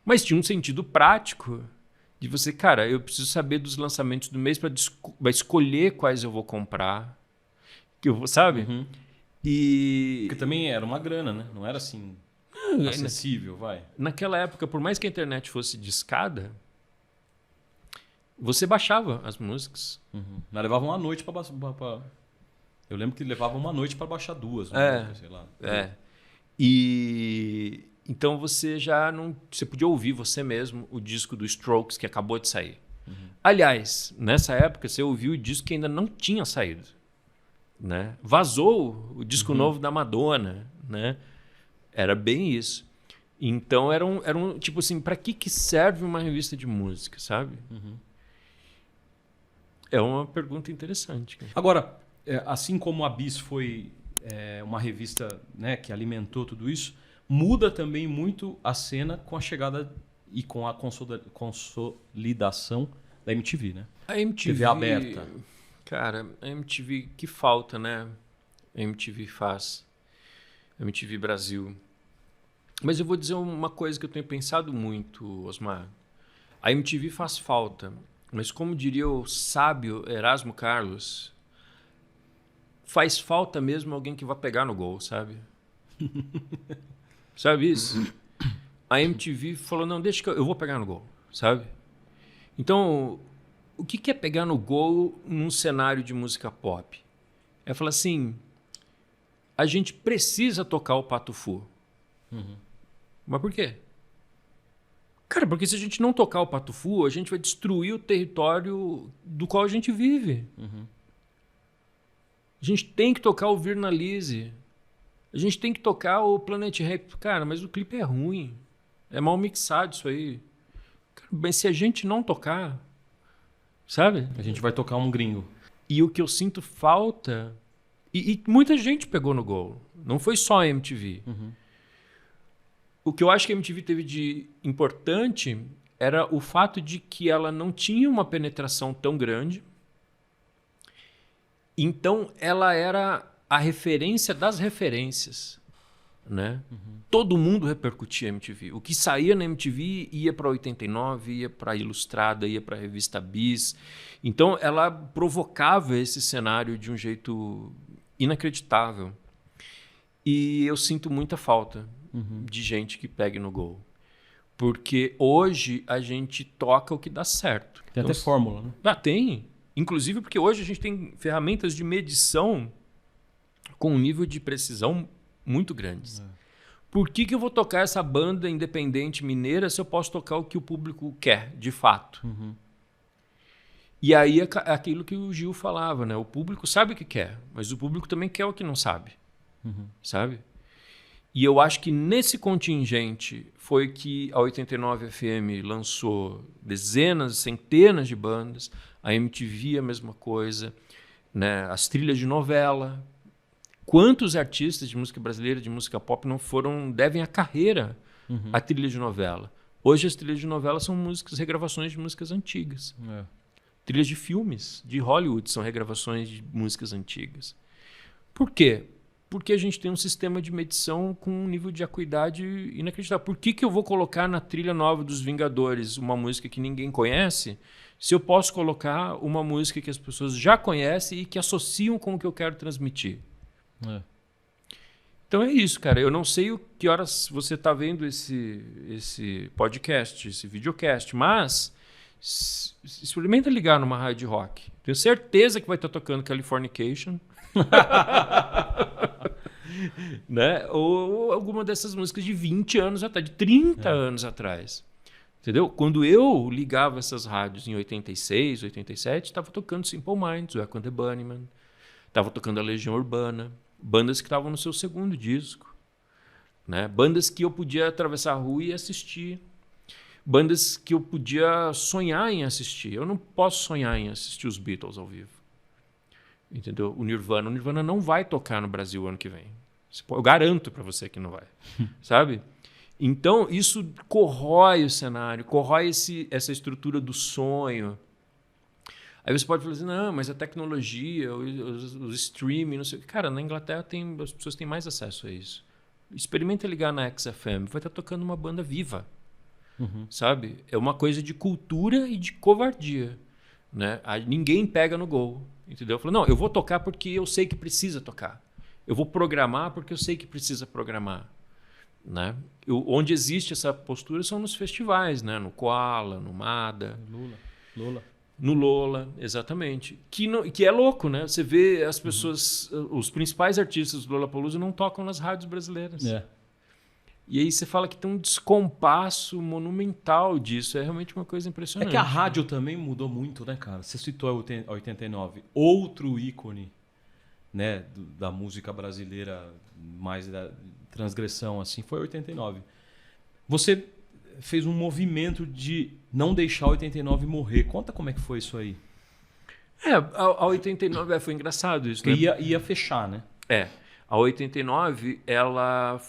Mas tinha um sentido prático de você, cara, eu preciso saber dos lançamentos do mês para escolher quais eu vou comprar. Sabe? Porque também era uma grana, né? Não era assim acessível, vai. Naquela época, por mais que a internet fosse discada, você baixava as músicas. Mas levava uma noite para... Eu lembro que levava uma noite para baixar 2. Músicas, sei lá. E então você já não... Você podia ouvir você mesmo o disco do Strokes que acabou de sair. Aliás, nessa época você ouviu o disco que ainda não tinha saído. Né? Vazou o disco novo da Madonna. Né? Era bem isso. Então era um tipo assim, para que serve uma revista de música, sabe? É uma pergunta interessante. Agora, assim como a Bis foi uma revista, né, que alimentou tudo isso, muda também muito a cena com a chegada e com a consolidação da MTV, né? A MTV, TV aberta. Cara, a MTV, que falta, né? A MTV faz. A MTV Brasil. Mas eu vou dizer uma coisa que eu tenho pensado muito, Osmar. A MTV faz falta, mas como diria o sábio Erasmo Carlos, faz falta mesmo alguém que vá pegar no gol, sabe? Sabe isso? A MTV falou, não, deixa que eu vou pegar no gol, sabe? Então, o que é pegar no gol num cenário de música pop? É falar assim, a gente precisa tocar o Pato Fu. Mas por quê? Cara, porque se a gente não tocar o Pato Fu, a gente vai destruir o território do qual a gente vive. A gente tem que tocar o Virnalize. A gente tem que tocar o Planet Rap. Cara, mas o clipe é ruim. É mal mixado isso aí. Cara, mas se a gente não tocar, sabe? A gente vai tocar um gringo. E o que eu sinto falta... E muita gente pegou no gol. Não foi só a MTV. O que eu acho que a MTV teve de importante era o fato de que ela não tinha uma penetração tão grande. Então, ela era a referência das referências. Né? Todo mundo repercutia a MTV. O que saía na MTV ia para 89, ia para a Ilustrada, ia para a revista Bis. Então, ela provocava esse cenário de um jeito inacreditável. E eu sinto muita falta de gente que pegue no gol. Porque hoje a gente toca o que dá certo. Tem até fórmula, né? Tem. Inclusive porque hoje a gente tem ferramentas de medição com um nível de precisão muito grandes. Por que eu vou tocar essa banda independente mineira se eu posso tocar o que o público quer, de fato? E aí é aquilo que o Gil falava, né? O público sabe o que quer, mas o público também quer o que não sabe, sabe? E eu acho que nesse contingente foi que a 89 FM lançou dezenas, centenas de bandas, a MTV a mesma coisa, né? As trilhas de novela. Quantos artistas de música brasileira, de música pop, devem a carreira à trilha de novela? Hoje as trilhas de novela são regravações de músicas antigas. Trilhas de filmes de Hollywood são regravações de músicas antigas. Por quê? Porque a gente tem um sistema de medição com um nível de acuidade inacreditável. Por que eu vou colocar na trilha nova dos Vingadores uma música que ninguém conhece, se eu posso colocar uma música que as pessoas já conhecem e que associam com o que eu quero transmitir? Então é isso, cara. Eu não sei que horas você está vendo esse podcast, esse videocast, mas experimenta ligar numa rádio rock. Tenho certeza que vai estar tocando Californication. Né? Ou alguma dessas músicas de 20 anos atrás, de 30 anos atrás. Entendeu? Quando eu ligava essas rádios em 86, 87, estava tocando Simple Minds, o Echo and the Bunnymen, estava tocando a Legião Urbana, bandas que estavam no seu segundo disco, né? Bandas que eu podia atravessar a rua e assistir, bandas que eu podia sonhar em assistir. Eu não posso sonhar em assistir os Beatles ao vivo, entendeu? O Nirvana não vai tocar no Brasil ano que vem. Eu garanto para você que não vai, sabe? Então isso corrói o cenário, corrói essa estrutura do sonho. Aí você pode falar assim, não, mas a tecnologia, os streaming, não sei o que. Cara, na Inglaterra as pessoas têm mais acesso a isso. Experimenta ligar na XFM, vai estar tocando uma banda viva, sabe? É uma coisa de cultura e de covardia, né? Ninguém pega no gol, entendeu? Eu falo, não, eu vou tocar porque eu sei que precisa tocar. Eu vou programar porque eu sei que precisa programar, né? Onde existe essa postura são nos festivais, né? No Koala, no Mada. Lola. No Lola, exatamente. Que é louco, né? Você vê as pessoas, os principais artistas do Lollapalooza não tocam nas rádios brasileiras. E aí você fala que tem um descompasso monumental disso. É realmente uma coisa impressionante. É que a rádio também mudou muito, né, cara? Você citou a 89. Outro ícone, né, da música brasileira, mais da transgressão, assim, foi 89. Você fez um movimento de não deixar a 89 morrer. Conta como é que foi isso aí. A 89 foi engraçado isso, né? Ia fechar, né? A 89 ela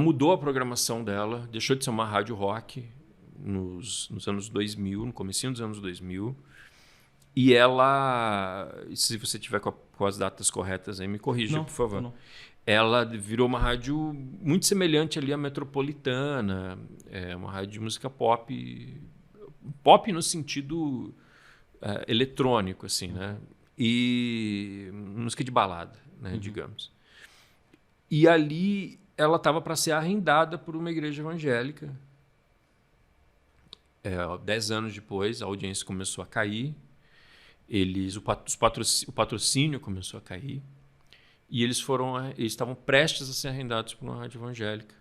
mudou a programação dela, deixou de ser uma rádio rock nos anos 2000, no comecinho dos anos 2000. E ela, se você tiver com as datas corretas aí, me corrija, por favor. Não. Ela virou uma rádio muito semelhante ali à Metropolitana, uma rádio de música pop no sentido eletrônico, assim, né? E música de balada, né, digamos. E ali ela estava para ser arrendada por uma igreja evangélica. 10 anos depois, a audiência começou a cair, o patrocínio começou a cair. E eles estavam prestes a ser arrendados por uma rádio evangélica.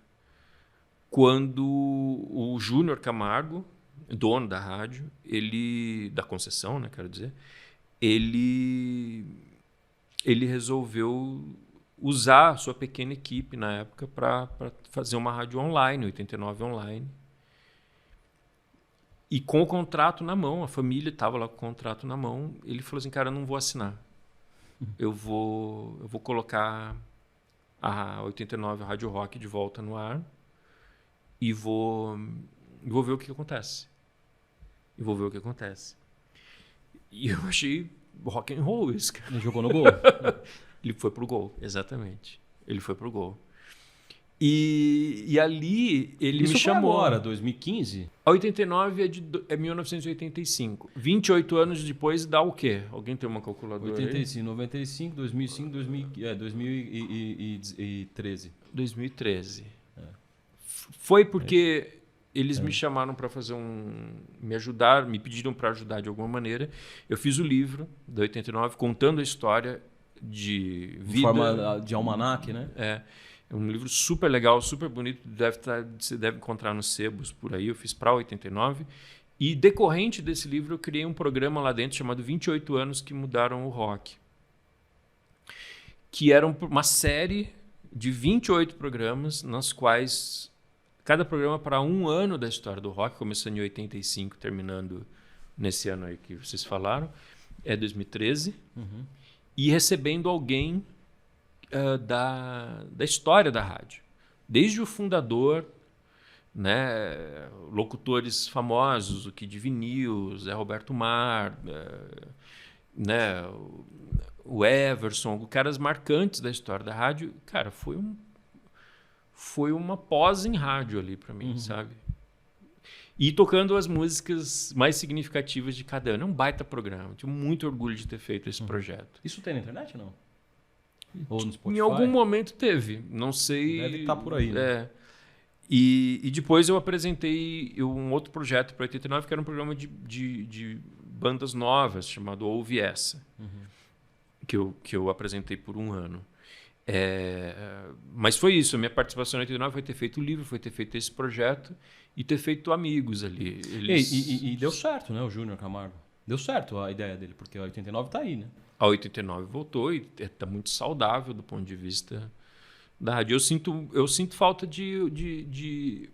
Quando o Júnior Camargo, dono da rádio, da concessão, né, quero dizer, ele resolveu usar a sua pequena equipe na época para fazer uma rádio online, 89 online. E com o contrato na mão, a família estava lá com o contrato na mão, ele falou assim, cara, eu não vou assinar. Eu vou colocar a 89, a Rádio Rock, de volta no ar e vou ver o que acontece. E eu achei rock and roll isso, cara. Ele jogou no gol. Ele foi pro gol, exatamente. Ele foi pro gol. E ali ele isso me chamou. Isso foi agora, 2015? A 89 é 1985. 28 anos depois dá o quê? Alguém tem uma calculadora 85, aí? 95, 2005, 2013. 2013. Foi porque eles me chamaram para fazer me pediram para ajudar de alguma maneira. Eu fiz o livro da 89 contando a história de vida. Em forma de almanaque, né? É um livro super legal, super bonito, você deve encontrar nos sebos por aí. Eu fiz para 89. E decorrente desse livro, eu criei um programa lá dentro chamado 28 anos que mudaram o rock. Que era uma série de 28 programas, nas quais cada programa para um ano da história do rock, começando em 85, terminando nesse ano aí que vocês falaram, 2013, e recebendo alguém da história da rádio. Desde o fundador, né, locutores famosos, o Kid Vinil, Zé Roberto Mar, né, o Everson, caras marcantes da história da rádio. Cara, foi uma pós em rádio ali para mim, sabe? E tocando as músicas mais significativas de cada ano. É um baita programa. Tenho muito orgulho de ter feito esse projeto. Isso tem na internet ou não? Ou no Spotify? Em algum momento teve. Não sei. Deve estar por aí, né? E depois eu apresentei um outro projeto para 89, que era um programa de bandas novas, chamado Ouve Essa, que eu apresentei por um ano. Mas foi isso, a minha participação na 89 foi ter feito o livro, foi ter feito esse projeto e ter feito amigos ali. E deu certo, né, o Júnior Camargo? Deu certo a ideia dele, porque a 89 tá aí, né? A 89 voltou e está muito saudável do ponto de vista da rádio. Eu sinto falta de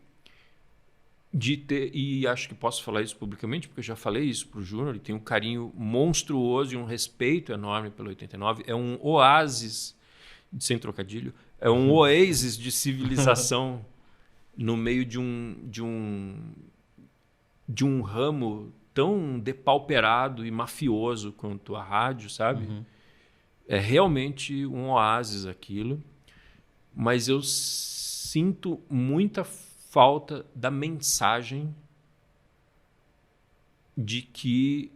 ter, e acho que posso falar isso publicamente, porque eu já falei isso para o Júnior, ele tem um carinho monstruoso e um respeito enorme pelo 89. É um oásis, sem trocadilho, é um oásis de civilização no meio de um ramo tão depauperado e mafioso quanto a rádio, sabe? É realmente um oásis aquilo. Mas eu sinto muita falta da mensagem de que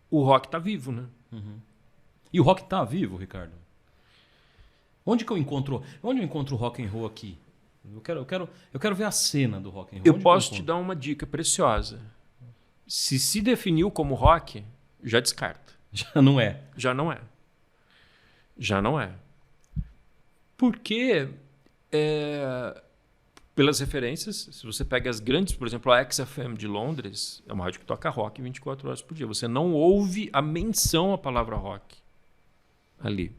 o rock está vivo, né? E o rock está vivo, Ricardo? Onde eu encontro o rock and roll aqui? Eu quero ver a cena do rock and roll. Eu posso te dar uma dica preciosa. Se definiu como rock, já descarta. Já não é. Já não é. Já não é. Porque, pelas referências, se você pega as grandes, por exemplo, a XFM de Londres, é uma rádio que toca rock 24 horas por dia. Você não ouve a menção à palavra rock ali.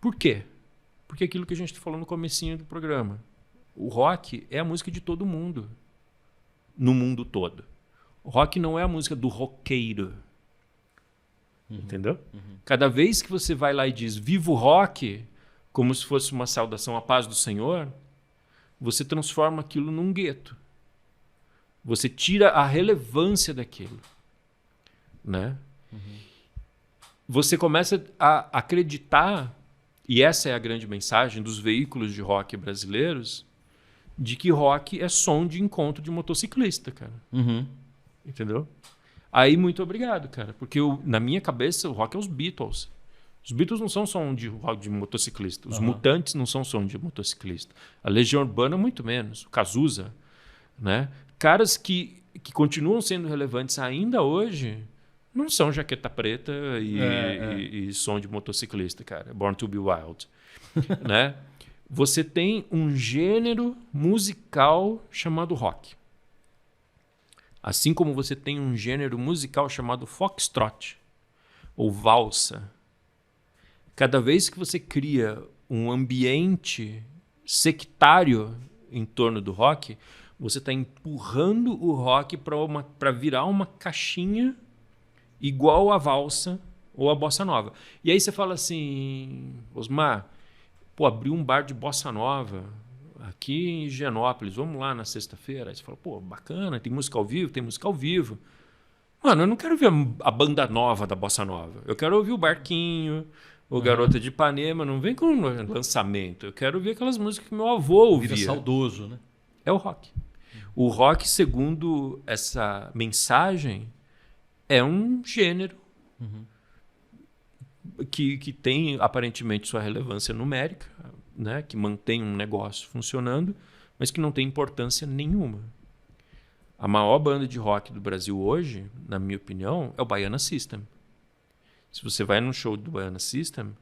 Por quê? Porque aquilo que a gente falou no comecinho do programa. O rock é a música de todo mundo. No mundo todo. O rock não é a música do roqueiro. Entendeu? Cada vez que você vai lá e diz viva o rock, como se fosse uma saudação à paz do Senhor, você transforma aquilo num gueto. Você tira a relevância daquilo. Né? Você começa a acreditar, e essa é a grande mensagem dos veículos de rock brasileiros, de que rock é som de encontro de motociclista, cara. Entendeu? Aí, muito obrigado, cara. Porque na minha cabeça, o rock é os Beatles. Os Beatles não são som de rock de motociclista. Os Mutantes não são som de motociclista. A Legião Urbana, muito menos. O Cazuza. Né? Caras que continuam sendo relevantes ainda hoje não são jaqueta preta e som de motociclista, cara. Born to be Wild. Né? Você tem um gênero musical chamado rock. Assim como você tem um gênero musical chamado foxtrot ou valsa. Cada vez que você cria um ambiente sectário em torno do rock, você está empurrando o rock para virar uma caixinha igual a valsa ou a bossa nova. E aí você fala assim, Osmar, abriu um bar de bossa nova aqui em Higienópolis, vamos lá na sexta-feira. Aí você fala, bacana, tem música ao vivo? Tem música ao vivo. Mano, eu não quero ver a banda nova da bossa nova. Eu quero ouvir o Barquinho, o Garota de Ipanema. Não vem com lançamento. Eu quero ouvir aquelas músicas que meu avô ouvia. Vira saudoso, né? É o rock. O rock, segundo essa mensagem, é um gênero que tem aparentemente sua relevância numérica. né, que mantém um negócio funcionando, mas que não tem importância nenhuma. A maior banda de rock do Brasil hoje, na minha opinião, é o Baiana System. Se você vai num show do Baiana System,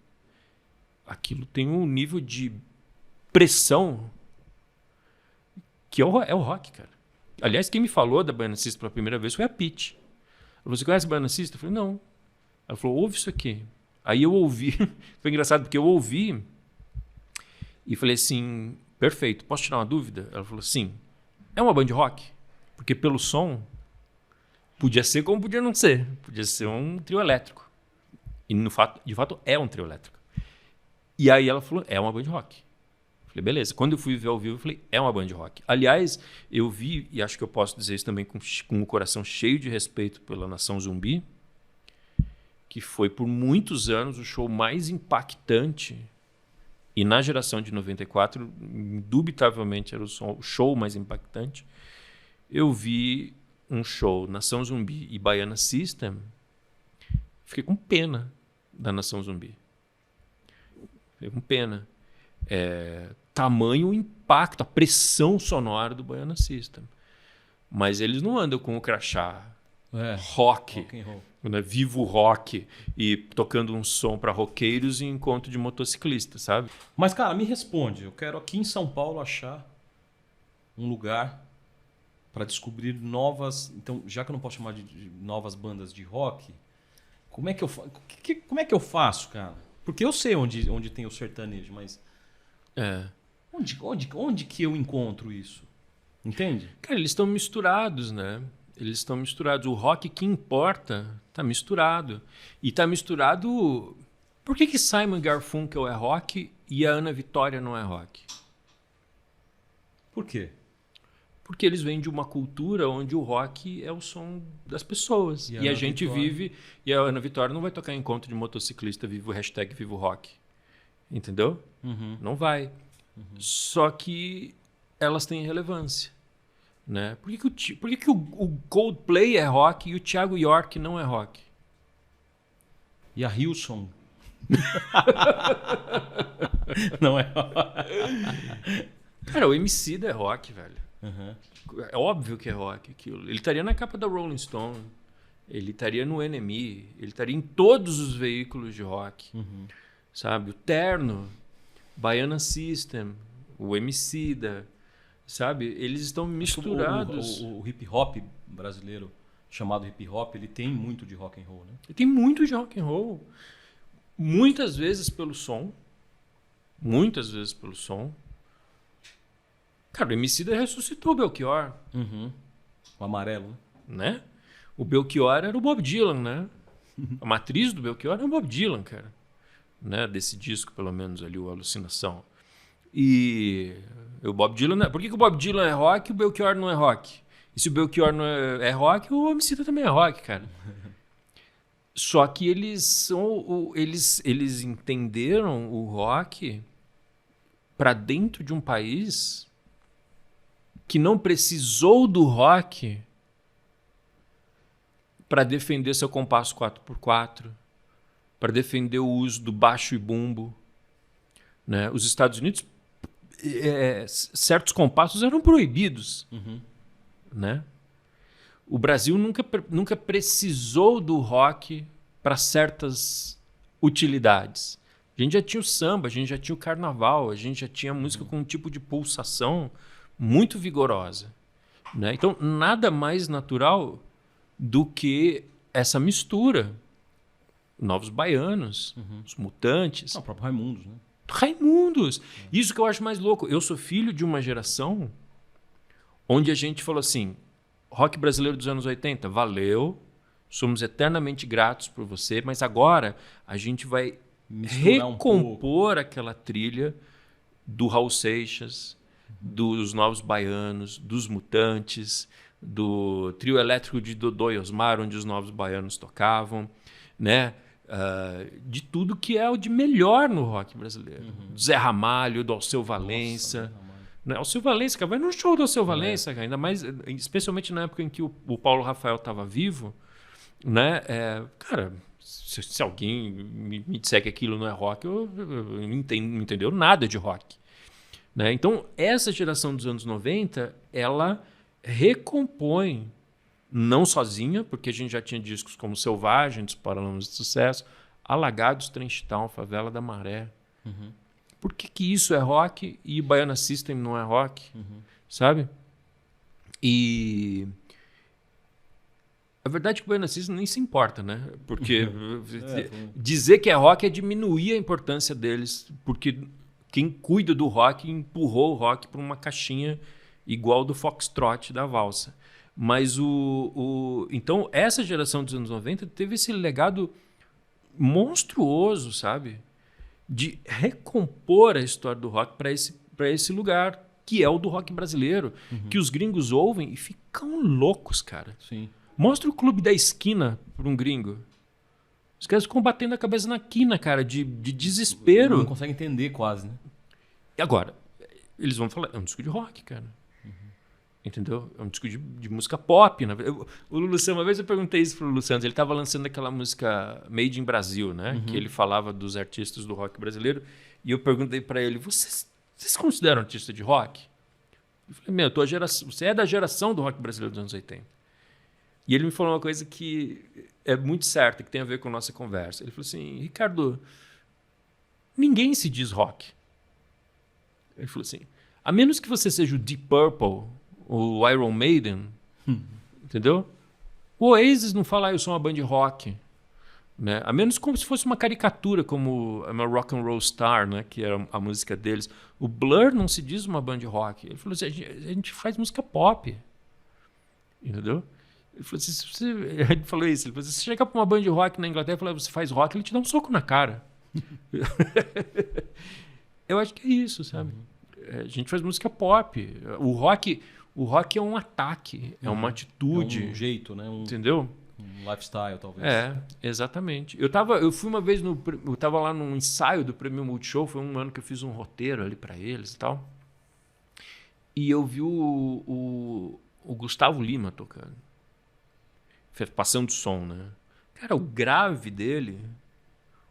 aquilo tem um nível de pressão que é o rock, cara. Aliás, quem me falou da Baiana System pela primeira vez foi a Pitty. Ela falou, você conhece a Baiana System? Eu falei, não. Ela falou, ouve isso aqui. Aí eu ouvi, foi engraçado porque eu ouvi e falei assim, perfeito, posso tirar uma dúvida? Ela falou, sim. É uma banda de rock? Porque pelo som, podia ser como podia não ser. Podia ser um trio elétrico. E de fato é um trio elétrico. E aí ela falou, é uma banda de rock. Eu falei, beleza. Quando eu fui ver ao vivo, eu falei, é uma banda de rock. Aliás, eu vi, e acho que eu posso dizer isso também com o coração cheio de respeito pela Nação Zumbi, que foi por muitos anos o show mais impactante, e na geração de 94, indubitavelmente era o show mais impactante. Eu vi um show Nação Zumbi e Baiana System, fiquei com pena da Nação Zumbi. Fiquei com pena. Tamanho o impacto, a pressão sonora do Baiana System. Mas eles não andam com o crachá rock and roll. Né, vivo rock e tocando um som para roqueiros em encontro de motociclistas, sabe? Mas, cara, me responde. Eu quero aqui em São Paulo achar um lugar para descobrir novas... Então, já que eu não posso chamar de novas bandas de rock, como é que eu faço, cara? Porque eu sei onde tem o sertanejo, mas... Onde que eu encontro isso? Entende? Cara, eles estão misturados, né? Eles estão misturados. O rock que importa está misturado. E está misturado... Por que Simon Garfunkel é rock e a Ana Vitória não é rock? Por quê? Porque eles vêm de uma cultura onde o rock é o som das pessoas. E a gente vive... E a Ana Vitória não vai tocar em encontro de motociclista vivo rock. Entendeu? Uhum. Não vai. Uhum. Só que elas têm relevância. Né? Por que o Coldplay é rock e o Thiago York não é rock? E a Hillsong? Não é rock. Cara, o Emicida é rock, velho. Uhum. É óbvio que é rock aquilo. Ele estaria na capa da Rolling Stone. Ele estaria no NME. Ele estaria em todos os veículos de rock. Uhum. Sabe? O Terno, Baiana System, o Emicida... Sabe? Eles estão misturados. O hip hop brasileiro, chamado hip hop, ele tem muito de rock and roll, né? Ele tem muito de rock and roll. Muitas vezes pelo som. Cara, o Emicida ressuscitou o Belchior. Uhum. O amarelo, né? O Belchior era o Bob Dylan, né? A matriz do Belchior é o Bob Dylan, cara. Né? Desse disco, pelo menos, ali, o Alucinação. E o Bob Dylan... Por que o Bob Dylan é rock e o Belchior não é rock? E se o Belchior não é rock, o Emicida também é rock, cara. Só que eles entenderam o rock para dentro de um país que não precisou do rock para defender seu compasso 4x4, para defender o uso do baixo e bumbo. Né? Os Estados Unidos... certos compassos eram proibidos. Uhum. Né? O Brasil nunca precisou do rock para certas utilidades. A gente já tinha o samba, a gente já tinha o carnaval, a gente já tinha música com um tipo de pulsação muito vigorosa. Né? Então, nada mais natural do que essa mistura. Novos Baianos, os Mutantes. O próprio Raimundos, né? Raimundos. Isso que eu acho mais louco. Eu sou filho de uma geração onde a gente falou assim, rock brasileiro dos anos 80, valeu, somos eternamente gratos por você, mas agora a gente vai recompor aquela trilha do Raul Seixas, dos Novos Baianos, dos Mutantes, do trio elétrico de Dodô e Osmar, onde os Novos Baianos tocavam, né? De tudo que é o de melhor no rock brasileiro. Do Zé Ramalho, do Alceu Valença. Né? Alceu Valença, cara, vai num show do Alceu Valença, cara, ainda mais, especialmente na época em que o Paulo Rafael estava vivo, né? Cara, Se alguém me disser que aquilo não é rock, eu não entendeu nada de rock. Né? Então, essa geração dos anos 90, ela recompõe, não sozinha, porque a gente já tinha discos como Selvagem, dos Paralamas de Sucesso, Alagados, Trench Town, Favela da Maré. Uhum. Por que isso é rock e Baiana System não é rock? Sabe? E a verdade é que o Baiana System nem se importa, né? Porque dizer que é rock é diminuir a importância deles, porque quem cuida do rock empurrou o rock para uma caixinha igual do Foxtrot da valsa. Mas então, essa geração dos anos 90 teve esse legado monstruoso, sabe? De recompor a história do rock para esse lugar, que é o do rock brasileiro, que os gringos ouvem e ficam loucos, cara. Sim. Mostra o Clube da Esquina para um gringo. Os caras ficam batendo a cabeça na quina, cara, de desespero. Não consegue entender quase, né? E agora, eles vão falar, é um disco de rock, cara. Entendeu? É um disco de música pop. O Lulu Santos, uma vez eu perguntei isso pro Lulu Santos, ele estava lançando aquela música Made in Brasil, né? Que ele falava dos artistas do rock brasileiro. E eu perguntei para ele, vocês se consideram artista de rock? Eu falei, você é da geração do rock brasileiro dos anos 80. E ele me falou uma coisa que é muito certa, que tem a ver com a nossa conversa. Ele falou assim, Ricardo, ninguém se diz rock. Ele falou assim, a menos que você seja o Deep Purple, o Iron Maiden, entendeu? O Oasis não fala, eu sou uma banda de rock. Né? A menos como se fosse uma caricatura, como a Rock and Roll Star, né? Que era a música deles. O Blur não se diz uma banda de rock. Ele falou assim, a gente faz música pop. Entendeu? Ele falou assim, ele falou isso, ele falou assim, se você chegar para uma banda de rock na Inglaterra e falar, você faz rock, ele te dá um soco na cara. Eu acho que é isso, sabe? A gente faz música pop. O rock é um ataque, é uma atitude. É um jeito, né? Entendeu? Um lifestyle, talvez. É, exatamente. Eu fui uma vez, eu estava lá num ensaio do Prêmio Multishow, foi um ano que eu fiz um roteiro ali para eles e tal. E eu vi o Gustavo Lima tocando. Passando som, né? Cara, o grave dele,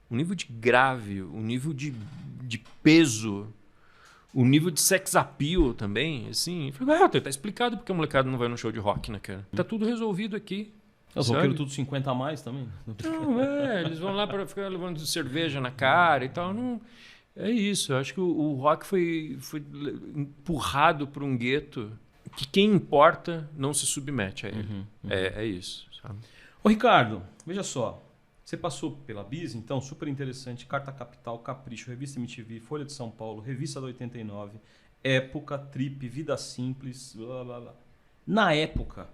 o nível de grave, o nível de peso, o nível de sex appeal também, assim. Eu falei, tá explicado porque a molecada não vai no show de rock, né, cara? Tá tudo resolvido aqui. Os roqueiros tudo 50 a mais também? Não, eles vão lá para ficar levando cerveja na cara e tal. Não, é isso, eu acho que o rock foi empurrado para um gueto que quem importa não se submete a ele. É isso, sabe? Ô Ricardo, veja só. Você passou pela Bis, então, super interessante. Carta Capital, Capricho, Revista MTV, Folha de São Paulo, Revista da 89, Época, Trip, Vida Simples, blá, blá, blá. Na época,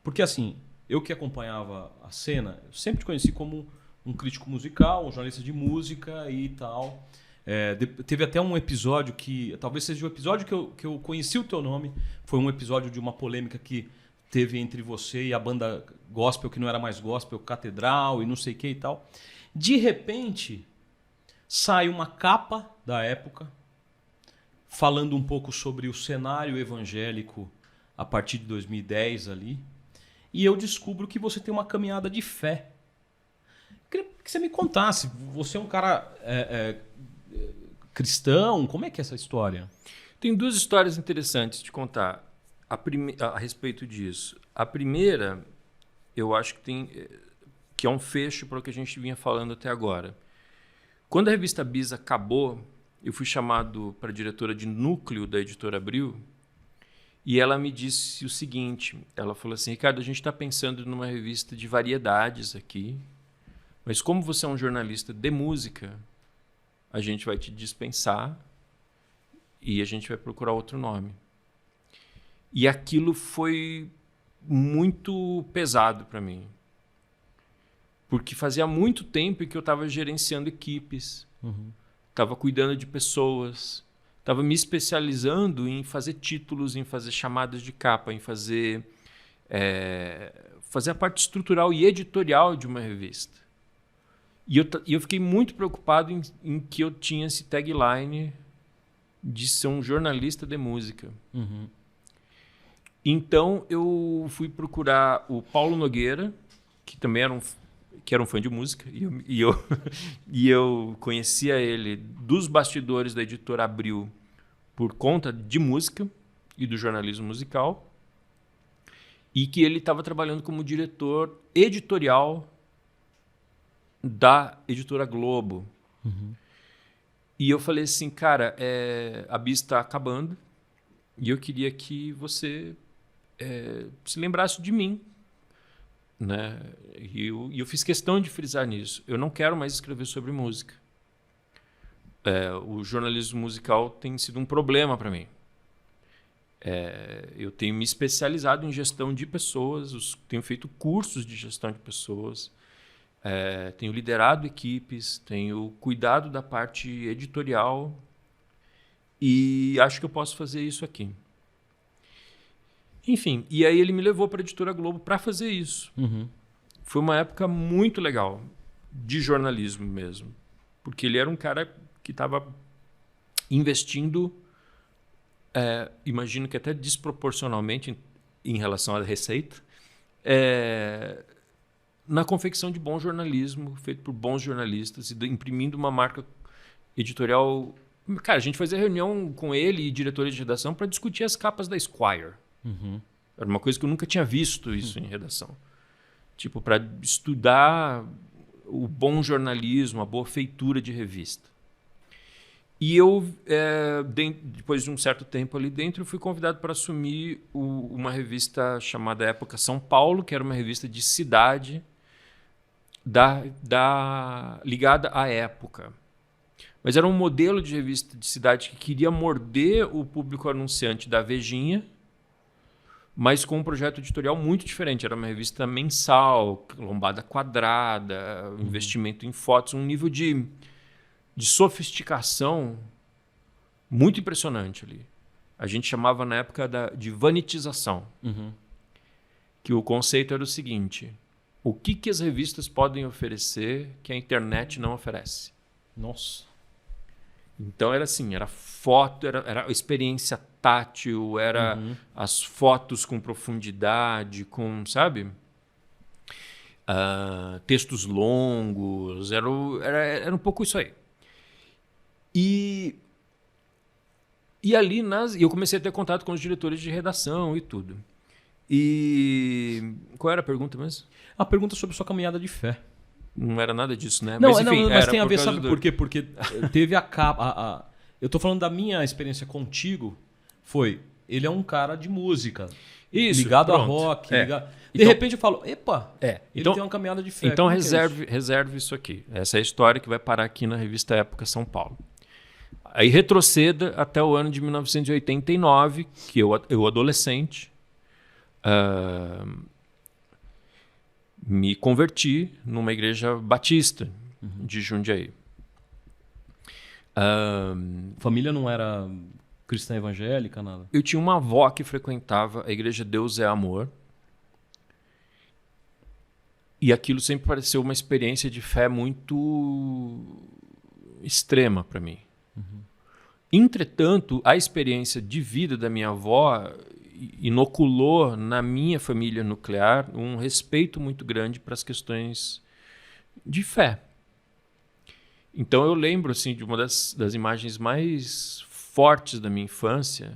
porque assim, eu que acompanhava a cena, eu sempre te conheci como um crítico musical, um jornalista de música e tal. Teve até um episódio que, talvez seja o episódio que eu conheci o teu nome, foi um episódio de uma polêmica que teve entre você e a banda gospel, que não era mais gospel, Catedral e não sei o que e tal. De repente, sai uma capa da época falando um pouco sobre o cenário evangélico a partir de 2010 ali, e eu descubro que você tem uma caminhada de fé. Eu queria que você me contasse, você é um cara cristão, como é que é essa história? Tem duas histórias interessantes de contar a respeito disso. A primeira, eu acho que é um fecho para o que a gente vinha falando até agora. Quando a revista Bis acabou, eu fui chamado para a diretora de núcleo da Editora Abril e ela me disse o seguinte, ela falou assim, Ricardo, a gente está pensando numa revista de variedades aqui, mas como você é um jornalista de música, a gente vai te dispensar e a gente vai procurar outro nome. E aquilo foi muito pesado para mim. Porque fazia muito tempo que eu estava gerenciando equipes, estava cuidando de pessoas, estava me especializando em fazer títulos, em fazer chamadas de capa, em fazer a parte estrutural e editorial de uma revista. E eu fiquei muito preocupado em que eu tinha esse tagline de ser um jornalista de música. Então, eu fui procurar o Paulo Nogueira, também era um fã de música, e eu conhecia ele dos bastidores da editora Abril por conta de música e do jornalismo musical, e que ele estava trabalhando como diretor editorial da editora Globo. Uhum. E eu falei assim, cara, a Bis está acabando e eu queria que você se lembrasse de mim. Né? E eu fiz questão de frisar nisso. Eu não quero mais escrever sobre música. O jornalismo musical tem sido um problema para mim. Eu tenho me especializado em gestão de pessoas, tenho feito cursos de gestão de pessoas, tenho liderado equipes, tenho cuidado da parte editorial e acho que eu posso fazer isso aqui. Enfim, e aí ele me levou para a Editora Globo para fazer isso. Uhum. Foi uma época muito legal, de jornalismo mesmo, porque ele era um cara que estava investindo, imagino que até desproporcionalmente em relação à receita, na confecção de bom jornalismo, feito por bons jornalistas, e imprimindo uma marca editorial. Cara, a gente fazia reunião com ele e diretores de redação para discutir as capas da Esquire. Uhum. Era uma coisa que eu nunca tinha visto isso em redação. Tipo, para estudar o bom jornalismo, a boa feitura de revista. E eu, depois de um certo tempo ali dentro, eu fui convidado para assumir uma revista chamada Época São Paulo, que era uma revista de cidade ligada à época. Mas era um modelo de revista de cidade que queria morder o público anunciante da Vejinha, mas com um projeto editorial muito diferente. Era uma revista mensal, lombada quadrada, investimento em fotos, um nível de sofisticação muito impressionante ali. A gente chamava na época de vanitização. Uhum. Que o conceito era o seguinte: o que as revistas podem oferecer que a internet não oferece? Nossa. Então era assim, era foto, era a experiência tátil, era as fotos com profundidade, com, sabe? Textos longos, era um pouco isso aí. E ali eu comecei a ter contato com os diretores de redação e tudo. E qual era a pergunta mesmo? A pergunta sobre sua caminhada de fé. Não era nada disso, né? Não, mas, enfim, mas tem a ver, sabe por quê? Porque teve a capa. Eu tô falando da minha experiência contigo. Ele é um cara de música. Isso, ligado pronto. a rock. De Então, repente eu falo, epa, ele então, tem uma caminhada de fé. Então Como que é isso? reserve isso aqui. Essa é a história que vai parar aqui na revista Época São Paulo. Aí retroceda até o ano de 1989, que eu adolescente, me converti numa igreja batista de Jundiaí. Família não era cristã evangélica, nada? Eu tinha uma avó que frequentava a igreja Deus é Amor. E aquilo sempre pareceu uma experiência de fé muito extrema para mim. Entretanto, a experiência de vida da minha avó inoculou na minha família nuclear um respeito muito grande para as questões de fé. Então eu lembro assim, de uma das imagens mais fortes da minha infância,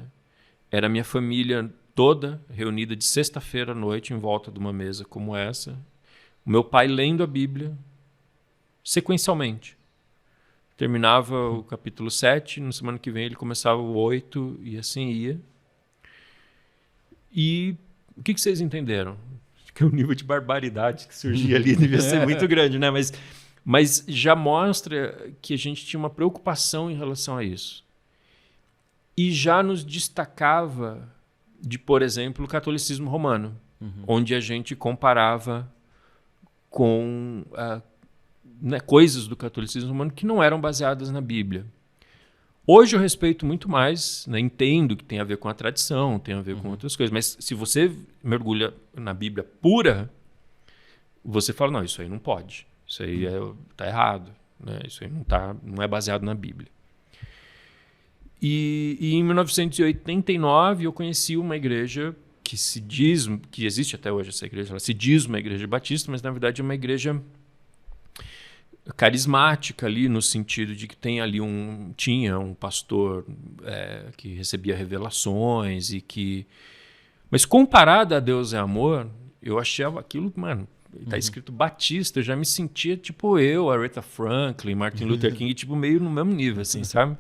era a minha família toda reunida de sexta-feira à noite em volta de uma mesa como essa, o meu pai lendo a Bíblia sequencialmente. Terminava o capítulo 7, na semana que vem ele começava o 8 e assim ia. E o que vocês entenderam? Que o nível de barbaridade que surgia ali devia ser muito grande, né? Mas já mostra que a gente tinha uma preocupação em relação a isso. E já nos destacava de, por exemplo, o catolicismo romano, onde a gente comparava com coisas do catolicismo romano que não eram baseadas na Bíblia. Hoje eu respeito muito mais, né? Entendo que tem a ver com a tradição, tem a ver com outras coisas, mas se você mergulha na Bíblia pura, você fala, não, isso aí não pode, isso aí está errado, né? Isso aí não é baseado na Bíblia. E em 1989 eu conheci uma igreja que se diz, que existe até hoje essa igreja, ela se diz uma igreja batista, mas na verdade é uma igreja carismática ali, no sentido de que tinha um pastor que recebia revelações e que... Mas comparado a Deus é Amor, eu achava aquilo, mano, tá escrito Batista, eu já me sentia tipo Aretha Franklin, Martin Luther King, tipo meio no mesmo nível, assim, sabe?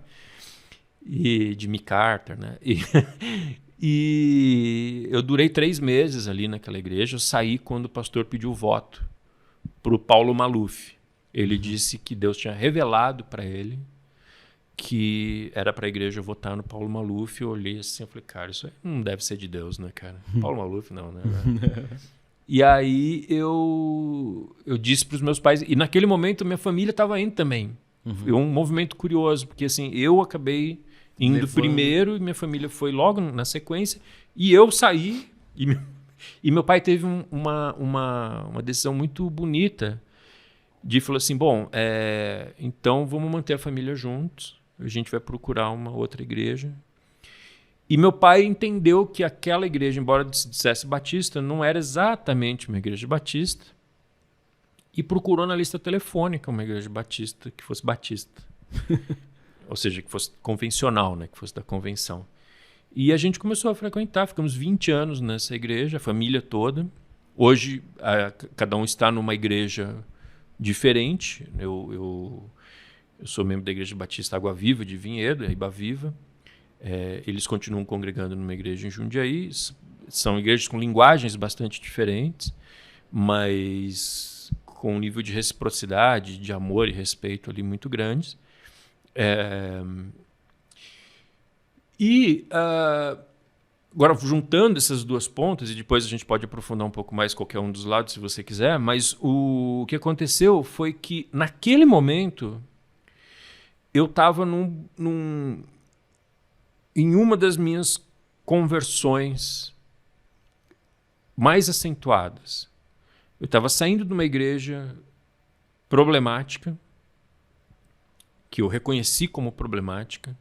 E Jimmy Carter, né? E eu durei 3 meses ali naquela igreja, eu saí quando o pastor pediu voto pro Paulo Maluf. Ele disse que Deus tinha revelado para ele que era para a igreja votar no Paulo Maluf. Eu olhei assim, eu falei, cara, isso aí não deve ser de Deus, né, cara? Paulo Maluf não, né? E aí eu disse para os meus pais, e naquele momento minha família estava indo também. Foi um movimento curioso, porque assim, eu acabei indo primeiro e minha família foi logo na sequência, e eu saí, e meu pai teve uma decisão muito bonita de falar assim, bom, então vamos manter a família juntos, a gente vai procurar uma outra igreja. E meu pai entendeu que aquela igreja, embora se dissesse batista, não era exatamente uma igreja batista, e procurou na lista telefônica uma igreja batista que fosse batista. Ou seja, que fosse convencional, né? Que fosse da convenção. E a gente começou a frequentar, ficamos 20 anos nessa igreja, a família toda. Hoje, cada um está numa igreja diferente. Eu sou membro da Igreja Batista Água Viva de Vinhedo, Iba Viva. Eles continuam congregando numa igreja em Jundiaí. São igrejas com linguagens bastante diferentes, mas com um nível de reciprocidade, de amor e respeito ali muito grandes. Agora, juntando essas duas pontas, e depois a gente pode aprofundar um pouco mais qualquer um dos lados, se você quiser, mas o que aconteceu foi que, naquele momento, eu estava em uma das minhas conversões mais acentuadas. Eu estava saindo de uma igreja problemática, que eu reconheci como problemática,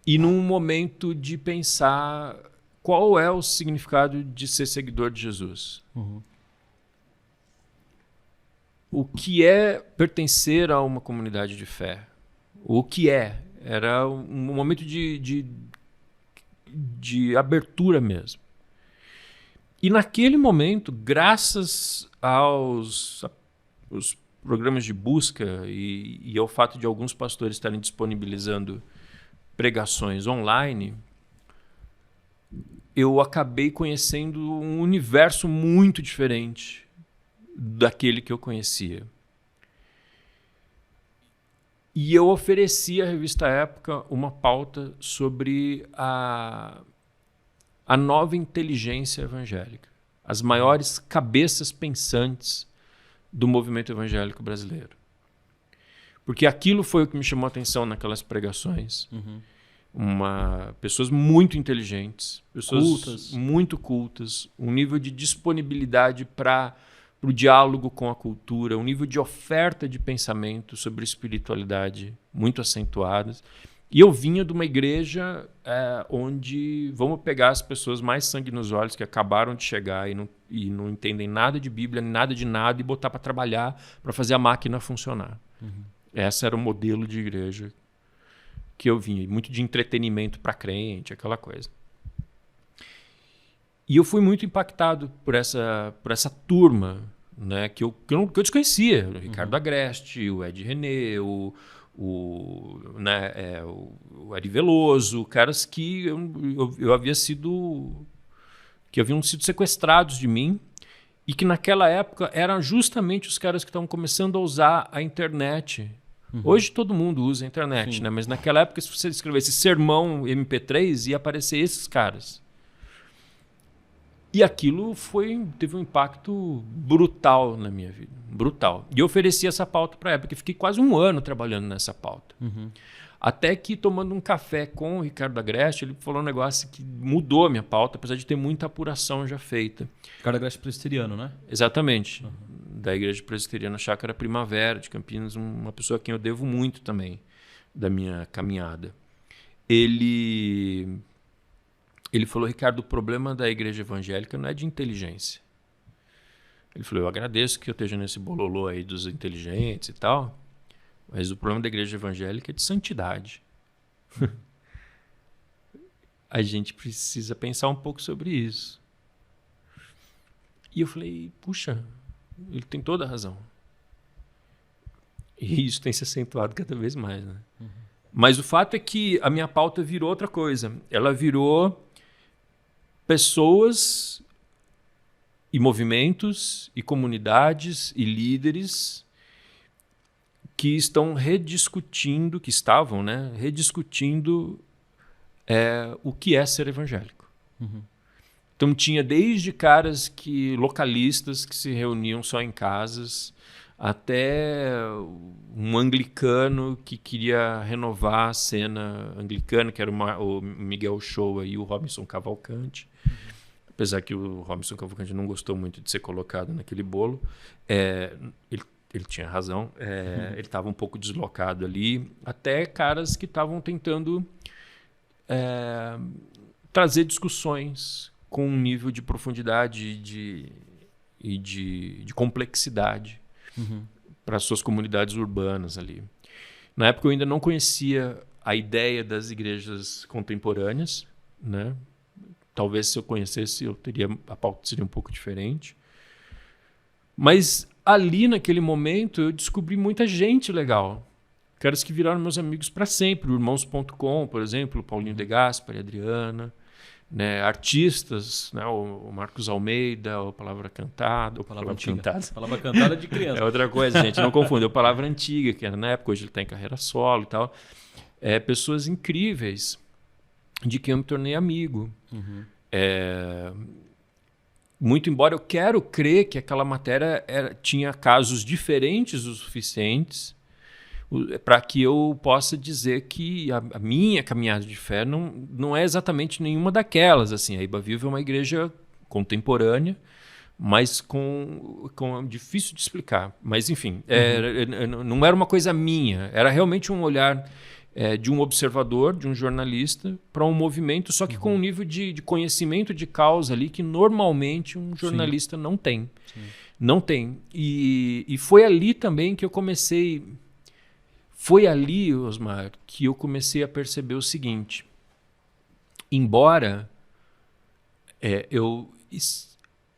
e num momento de pensar qual é o significado de ser seguidor de Jesus. O que é pertencer a uma comunidade de fé? O que é? Era um momento de abertura mesmo. E naquele momento, graças aos programas de busca e ao fato de alguns pastores estarem disponibilizando pregações online, eu acabei conhecendo um universo muito diferente daquele que eu conhecia. E eu ofereci à revista Época uma pauta sobre a nova inteligência evangélica, as maiores cabeças pensantes do movimento evangélico brasileiro. Porque aquilo foi o que me chamou a atenção naquelas pregações. Pessoas muito inteligentes, pessoas muito cultas, um nível de disponibilidade para o diálogo com a cultura, um nível de oferta de pensamento sobre espiritualidade muito acentuadas. E eu vinha de uma igreja onde vamos pegar as pessoas mais sangue nos olhos que acabaram de chegar e não entendem nada de Bíblia, nada de nada, e botar para trabalhar, para fazer a máquina funcionar. Esse era o modelo de igreja que eu vinha, muito de entretenimento para crente, aquela coisa. E eu fui muito impactado por essa turma, né, que eu desconhecia. O Ricardo Agreste, o Ed René, o Ari Veloso, caras que eu havia sido... que haviam sido sequestrados de mim e que naquela época eram justamente os caras que estavam começando a usar a internet. Hoje todo mundo usa a internet, né? Mas naquela época, se você escrevesse sermão MP3, ia aparecer esses caras. E aquilo teve um impacto brutal na minha vida. Brutal. E eu ofereci essa pauta para a época. Fiquei quase 1 ano trabalhando nessa pauta. Até que, tomando um café com o Ricardo Agreste, ele falou um negócio que mudou a minha pauta, apesar de ter muita apuração já feita. Ricardo Agreste presbiteriano, né? Exatamente. Da Igreja Presbiteriana Chácara Primavera, de Campinas, uma pessoa a quem eu devo muito também, da minha caminhada. Ele Ele falou, Ricardo, o problema da igreja evangélica não é de inteligência. Ele falou, eu agradeço que eu esteja nesse bololô aí dos inteligentes e tal, mas o problema da igreja evangélica é de santidade. A gente precisa pensar um pouco sobre isso. E eu falei, puxa, ele tem toda a razão. E isso tem se acentuado cada vez mais, né? Mas o fato é que a minha pauta virou outra coisa. Ela virou pessoas e movimentos e comunidades e líderes que estão rediscutindo, que estavam, né, rediscutindo o que é ser evangélico. Então tinha desde caras localistas que se reuniam só em casas, até um anglicano que queria renovar a cena anglicana, que era o Miguel Shoa e o Robinson Cavalcante. Apesar que o Robinson Cavalcante não gostou muito de ser colocado naquele bolo. Ele tinha razão, ele estava um pouco deslocado ali. Até caras que estavam tentando trazer discussões com um nível de profundidade e de complexidade para suas comunidades urbanas ali. Na época eu ainda não conhecia a ideia das igrejas contemporâneas, né? Talvez se eu conhecesse, a pauta seria um pouco diferente. Mas ali, naquele momento, eu descobri muita gente legal. Caras que viraram meus amigos para sempre. O Irmãos.com, por exemplo, o Paulinho De Gasperi, a Adriana. Né, artistas, né, o Marcos Almeida, o Palavra Cantada. Palavra Cantada de criança. É outra coisa, gente, não confunda. O Palavra Antiga, que era na época, hoje ele está em carreira solo e tal. Pessoas incríveis de quem eu me tornei amigo. Muito embora eu quero crer que aquela matéria tinha casos diferentes o suficientes para que eu possa dizer que a minha caminhada de fé não é exatamente nenhuma daquelas. Assim, a Iba Viva é uma igreja contemporânea, mas difícil de explicar. Mas, enfim, não era uma coisa minha. Era realmente um olhar de um observador, de um jornalista, para um movimento, só que com um nível de conhecimento de causa ali que normalmente um jornalista não tem. Não tem. E foi ali também que eu comecei... Foi ali, Osmar, que eu comecei a perceber o seguinte. Embora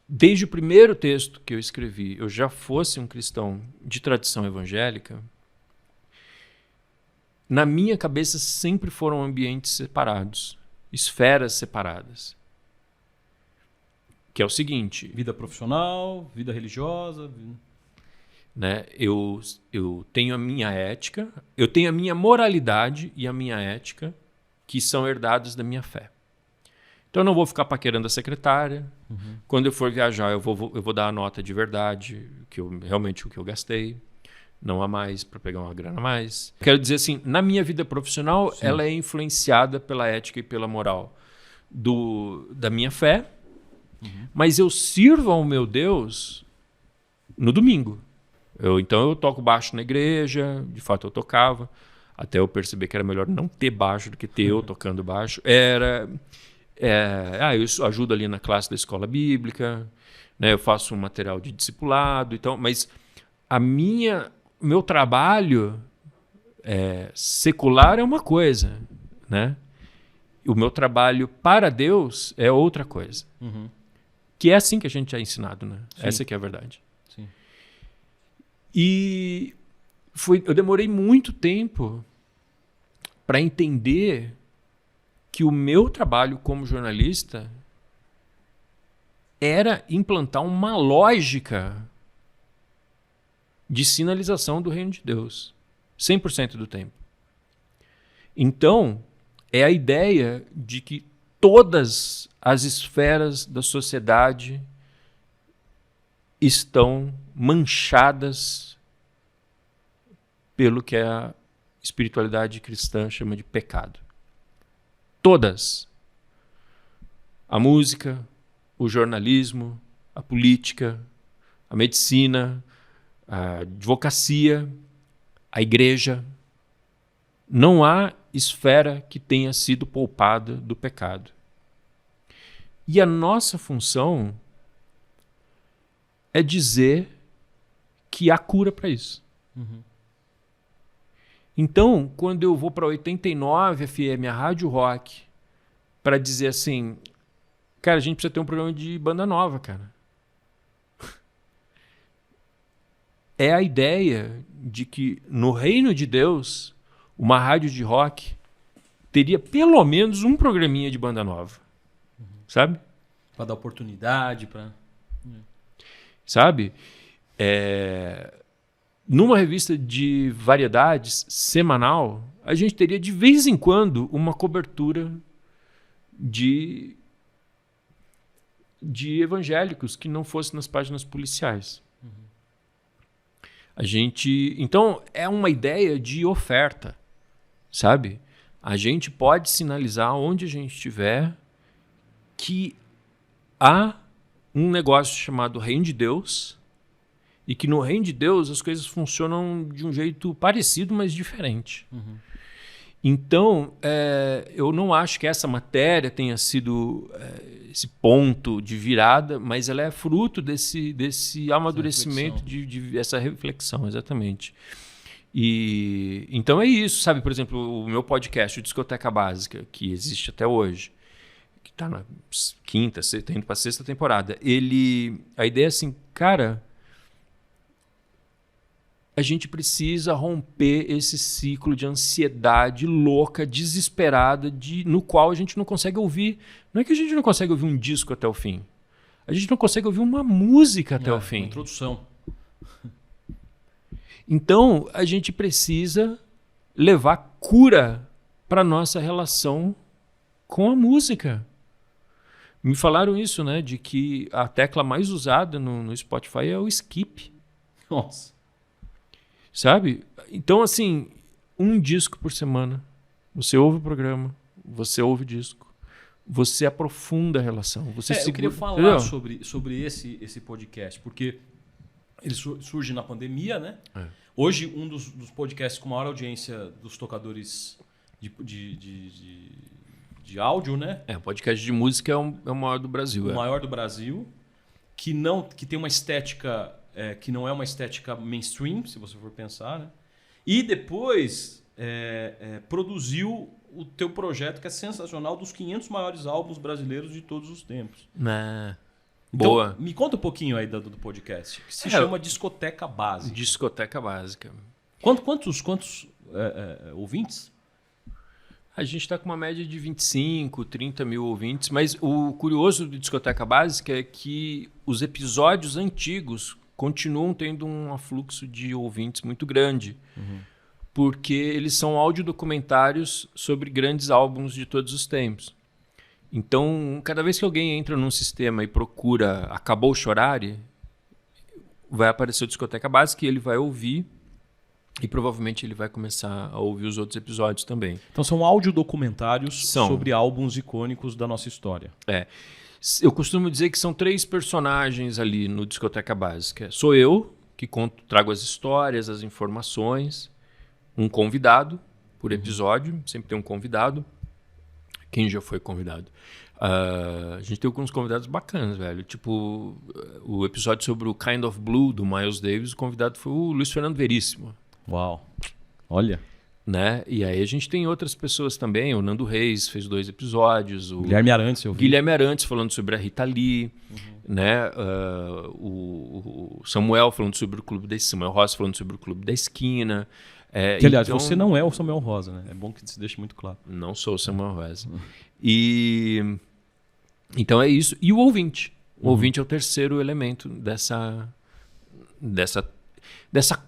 desde o primeiro texto que eu escrevi, eu já fosse um cristão de tradição evangélica, na minha cabeça sempre foram ambientes separados, esferas separadas. Que é o seguinte... Vida profissional, vida religiosa... Né? Eu tenho a minha ética, eu tenho a minha moralidade e a minha ética que são herdados da minha fé. Então eu não vou ficar paquerando a secretária. Quando eu for viajar, eu vou dar a nota de verdade, realmente o que eu gastei. Não há mais para pegar uma grana a mais. Quero dizer assim, na minha vida profissional, ela é influenciada pela ética e pela moral da minha fé, mas eu sirvo ao meu Deus no domingo. Então eu toco baixo na igreja, de fato eu tocava, até eu perceber que era melhor não ter baixo do que ter eu tocando baixo. Eu ajudo ali na classe da escola bíblica, né? Eu faço um material de discipulado, então, mas meu trabalho secular é uma coisa, né? O meu trabalho para Deus é outra coisa. Que é assim que a gente é ensinado, né? Sim. Essa que é a verdade. Sim. E eu demorei muito tempo para entender que o meu trabalho como jornalista era implantar uma lógica de sinalização do reino de Deus, 100% do tempo. Então, é a ideia de que todas as esferas da sociedade estão manchadas pelo que a espiritualidade cristã chama de pecado. Todas. A música, o jornalismo, a política, a medicina, a advocacia, a igreja. Não há esfera que tenha sido poupada do pecado. E a nossa função é dizer que há cura para isso. Então, quando eu vou para 89 FM, a Rádio Rock, para dizer assim, cara, a gente precisa ter um programa de banda nova, cara. É a ideia de que no reino de Deus, uma rádio de rock teria pelo menos um programinha de banda nova. Sabe? Para dar oportunidade, para... Sabe? Numa revista de variedades semanal, a gente teria de vez em quando uma cobertura de evangélicos que não fosse nas páginas policiais. Então, é uma ideia de oferta, sabe? A gente pode sinalizar onde a gente estiver que há um negócio chamado Reino de Deus e que no Reino de Deus as coisas funcionam de um jeito parecido, mas diferente. Então, eu não acho que essa matéria tenha sido esse ponto de virada, mas ela é fruto desse amadurecimento, essa reflexão, exatamente. E então é isso, sabe? Por exemplo, o meu podcast, o Discoteca Básica, que existe até hoje, que está na quinta, tá indo para a sexta temporada. A ideia é assim, cara, a gente precisa romper esse ciclo de ansiedade louca, desesperada, no qual a gente não consegue ouvir. Não é que a gente não consegue ouvir um disco até o fim. A gente não consegue ouvir uma música até o fim. Uma introdução. Então, a gente precisa levar cura para a nossa relação com a música. Me falaram isso, né? De que a tecla mais usada no Spotify é o skip. Nossa. Sabe? Então, assim, um disco por semana. Você ouve o programa, você ouve o disco, você aprofunda a relação. Eu queria falar sobre esse podcast, porque ele surge na pandemia, né? Hoje, um dos podcasts com maior audiência dos tocadores de áudio, né? O podcast de música é o maior do Brasil. O maior do Brasil, que tem uma estética que não é uma estética mainstream, se você for pensar, né? E depois produziu o teu projeto, que é sensacional, dos 500 maiores álbuns brasileiros de todos os tempos. Boa. Então, me conta um pouquinho aí do podcast, que se chama Discoteca Básica. Discoteca Básica. Quantos ouvintes? A gente está com uma média de 25, 30 mil ouvintes, mas o curioso do Discoteca Básica é que os episódios antigos continuam tendo um afluxo de ouvintes muito grande, porque eles são audiodocumentários sobre grandes álbuns de todos os tempos. Então, cada vez que alguém entra num sistema e procura Acabou Chorare, vai aparecer o Discoteca Básica e ele vai ouvir, e provavelmente ele vai começar a ouvir os outros episódios também. Então são audiodocumentários sobre álbuns icônicos da nossa história. Eu costumo dizer que são 3 personagens ali no Discoteca Básica. Sou eu, que trago as histórias, as informações, um convidado por episódio, sempre tem um convidado. Quem já foi convidado? A gente tem alguns convidados bacanas, velho. Tipo, o episódio sobre o Kind of Blue, do Miles Davis, o convidado foi o Luiz Fernando Veríssimo. Uau, olha. Né? E aí a gente tem outras pessoas também. O Nando Reis fez 2 episódios. O Guilherme Arantes, eu vi. Guilherme Arantes falando sobre a Rita Lee. Né? O Samuel falando sobre o Clube da Esquina. Samuel Rosa falando sobre o Clube da Esquina. Que, aliás, você não é o Samuel Rosa, né? É bom que se deixe muito claro. Não sou o Samuel Rosa. E então é isso. E o ouvinte. O ouvinte é o terceiro elemento dessa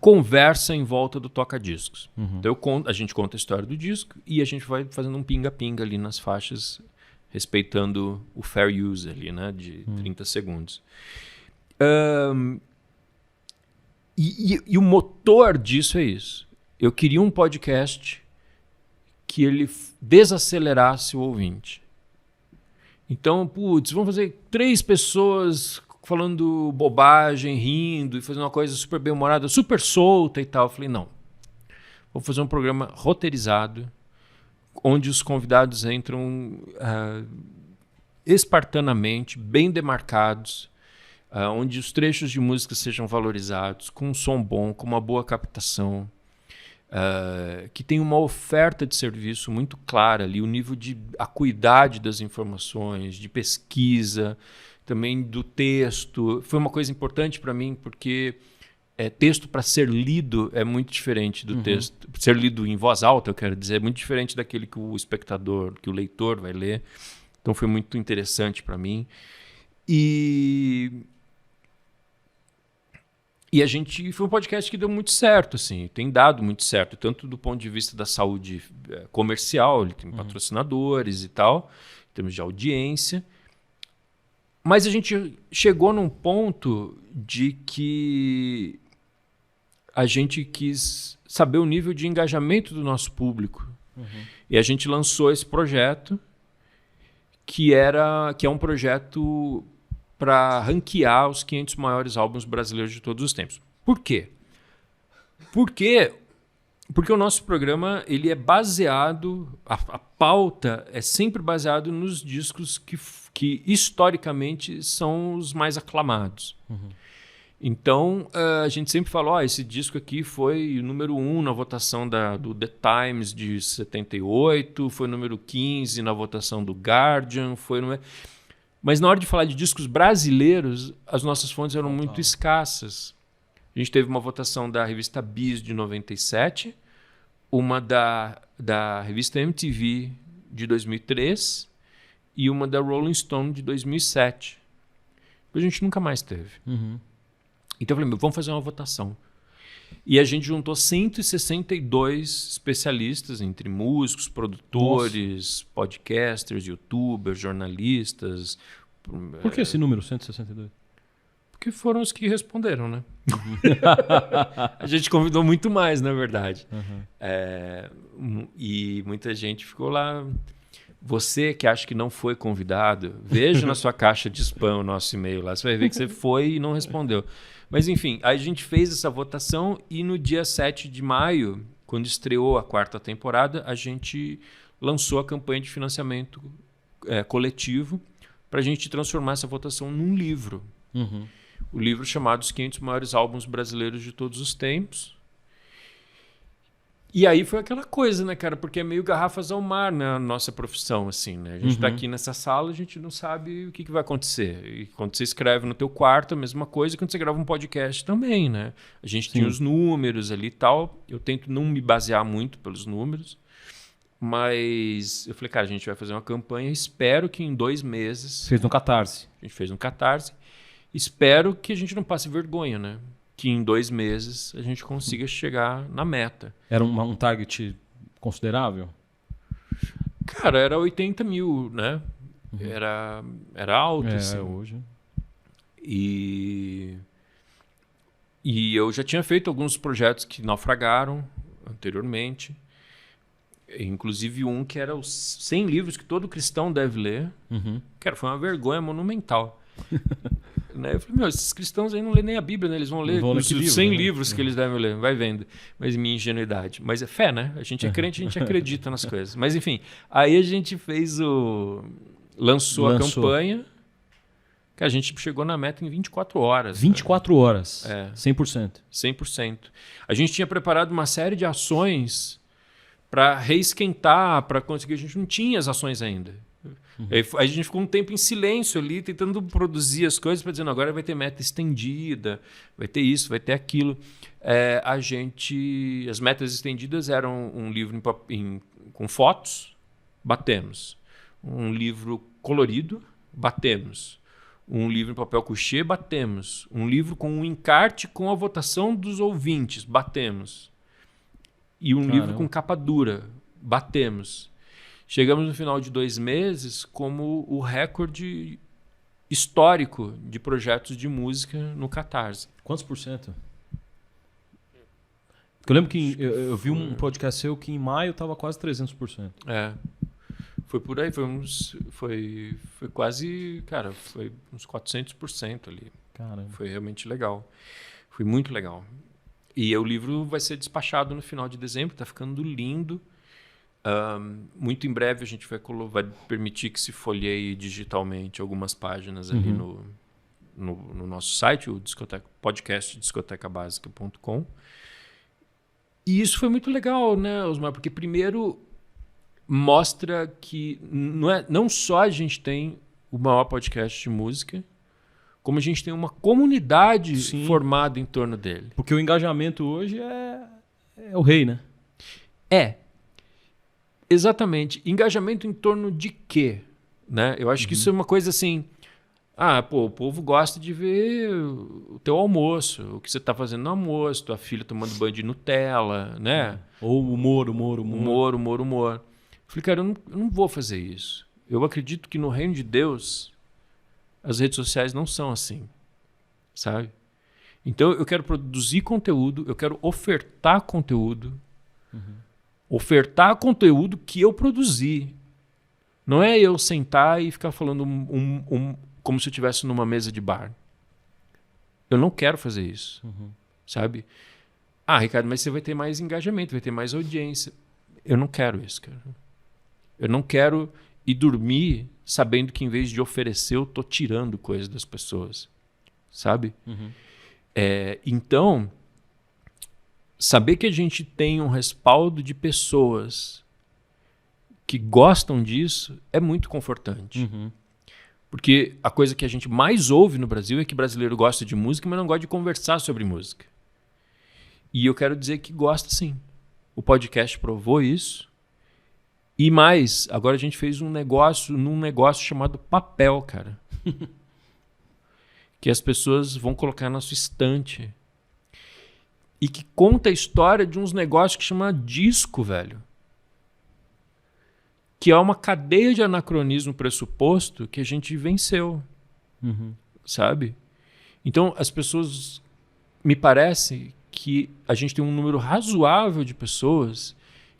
conversa em volta do toca-discos. Então a gente conta a história do disco e a gente vai fazendo um pinga-pinga ali nas faixas, respeitando o fair use ali, né? De 30 segundos. E o motor disso é isso. Eu queria um podcast que ele desacelerasse o ouvinte. Então, vamos fazer 3 pessoas falando bobagem, rindo e fazendo uma coisa super bem-humorada, super solta e tal. Eu falei, não. Vou fazer um programa roteirizado, onde os convidados entram espartanamente, bem demarcados, onde os trechos de música sejam valorizados, com um som bom, com uma boa captação, que tem uma oferta de serviço muito clara ali, o nível de acuidade das informações, de pesquisa, também do texto. Foi uma coisa importante para mim, porque texto para ser lido é muito diferente do texto. Ser lido em voz alta, eu quero dizer, é muito diferente daquele que o espectador, que o leitor vai ler. Então foi muito interessante para mim. E a gente foi um podcast que deu muito certo, assim, tem dado muito certo, tanto do ponto de vista da saúde comercial, ele tem patrocinadores e tal, em termos de audiência. Mas a gente chegou num ponto de que a gente quis saber o nível de engajamento do nosso público. E a gente lançou esse projeto, que é um projeto para ranquear os 500 maiores álbuns brasileiros de todos os tempos. Por quê? Porque o nosso programa ele é baseado, a pauta é sempre baseado nos discos que historicamente são os mais aclamados. Então, a gente sempre fala, esse disco aqui foi o número 1 na votação do The Times de 78, foi o número 15 na votação do Guardian, Mas na hora de falar de discos brasileiros, as nossas fontes eram muito escassas. A gente teve uma votação da revista Bis de 97, uma da revista MTV de 2003 e uma da Rolling Stone de 2007. A gente nunca mais teve. Então eu falei, vamos fazer uma votação. E a gente juntou 162 especialistas, entre músicos, produtores, podcasters, youtubers, jornalistas. Por que esse número, 162? Porque foram os que responderam, né? A gente convidou muito mais, na verdade. E muita gente ficou lá. Você que acha que não foi convidado, veja na sua caixa de spam o nosso e-mail lá. Você vai ver que você foi e não respondeu. Mas, enfim, aí a gente fez essa votação e no dia 7 de maio, quando estreou a 4ª temporada, a gente lançou a campanha de financiamento coletivo para a gente transformar essa votação num livro. O livro chamado Os 500 Maiores Álbuns Brasileiros de Todos os Tempos. E aí foi aquela coisa, né, cara? Porque é meio garrafas ao mar, né, a nossa profissão, assim, né? A gente tá aqui nessa sala, a gente não sabe o que vai acontecer. E quando você escreve no teu quarto, a mesma coisa. E quando você grava um podcast também, né? A gente tinha os números ali e tal. Eu tento não me basear muito pelos números. Mas eu falei, cara, a gente vai fazer uma campanha. Espero que em 2 meses... Fez no Catarse. A gente fez no Catarse. Espero que a gente não passe vergonha, né? Que em 2 meses a gente consiga chegar na meta. Era um target considerável? Cara, era 80 mil, né? Era alto, assim. Hoje. E eu já tinha feito alguns projetos que naufragaram anteriormente. Inclusive um que era os 100 livros que todo cristão deve ler. Cara, foi uma vergonha monumental. Né? Eu falei, esses cristãos aí não lêem nem a Bíblia, né? Eles vão ler os 100 livros que eles devem ler. Vai vendo. Mas minha ingenuidade. Mas é fé, né? A gente é crente, a gente acredita nas coisas. Mas enfim, aí a gente lançou a campanha, que a gente chegou na meta em 24 horas. 24 horas? 100%? 100%. A gente tinha preparado uma série de ações para reesquentar, para conseguir... A gente não tinha as ações ainda. Aí a gente ficou um tempo em silêncio ali, tentando produzir as coisas, para dizer, agora vai ter meta estendida, vai ter isso, vai ter aquilo. As metas estendidas eram um livro com fotos, batemos. Um livro colorido, batemos. Um livro em papel couché, batemos. Um livro com um encarte com a votação dos ouvintes, batemos. E um livro com capa dura, batemos. Chegamos no final de 2 meses como o recorde histórico de projetos de música no Catarse. Quantos por cento? Eu lembro que eu vi um podcast seu que em maio estava quase 300%. Foi por aí, foi quase, cara, foi uns 400% ali. Caramba. Foi realmente legal. Foi muito legal. E o livro vai ser despachado no final de dezembro, tá ficando lindo. Muito em breve a gente vai permitir que se folheie digitalmente algumas páginas ali no nosso site, o podcast discotecabasica.com. E isso foi muito legal, né, Osmar? Porque primeiro mostra que não só a gente tem o maior podcast de música, como a gente tem uma comunidade formada em torno dele. Porque o engajamento hoje é o rei, né? Exatamente. Engajamento em torno de quê? Né? Eu acho que isso é uma coisa assim... o povo gosta de ver o teu almoço, o que você está fazendo no almoço, tua filha tomando banho de Nutella, né? Ou humor. Falei, cara, eu não vou fazer isso. Eu acredito que no reino de Deus, as redes sociais não são assim, sabe? Então eu quero produzir conteúdo, eu quero ofertar conteúdo, ofertar conteúdo que eu produzi. Não é eu sentar e ficar falando como se eu estivesse numa mesa de bar. Eu não quero fazer isso, sabe? Ricardo, mas você vai ter mais engajamento, vai ter mais audiência. Eu não quero isso, cara. Eu não quero ir dormir sabendo que em vez de oferecer, eu tô tirando coisas das pessoas, sabe? Então, saber que a gente tem um respaldo de pessoas que gostam disso é muito confortante. Porque a coisa que a gente mais ouve no Brasil é que brasileiro gosta de música, mas não gosta de conversar sobre música. E eu quero dizer que gosta sim. O podcast provou isso. E mais, agora a gente fez um negócio chamado papel, cara. Que as pessoas vão colocar na sua estante. E que conta a história de uns negócios que chama disco, velho. Que é uma cadeia de anacronismo pressuposto que a gente venceu, sabe? Então, as pessoas... Me parece que a gente tem um número razoável de pessoas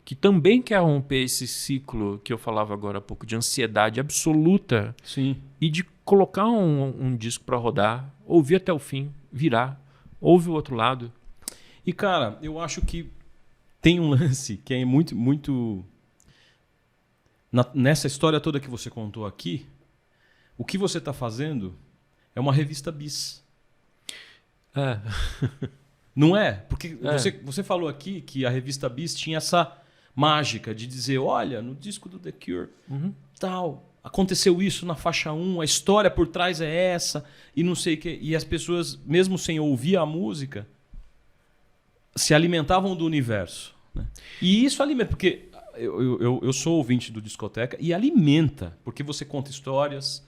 que também quer romper esse ciclo que eu falava agora há pouco, de ansiedade absoluta. Sim. E de colocar um disco para rodar, ouvir até o fim, virar, ouve o outro lado. E, cara, eu acho que tem um lance que é muito... muito... Nessa história toda que você contou aqui, o que você está fazendo é uma revista bis. Não é? Porque você falou aqui que a revista bis tinha essa mágica de dizer, olha, no disco do The Cure, tal, aconteceu isso na faixa 1, a história por trás é essa, e não sei o que. E as pessoas, mesmo sem ouvir a música, se alimentavam do universo. Né? E isso alimenta, porque... Eu sou ouvinte do Discoteca e alimenta, porque você conta histórias,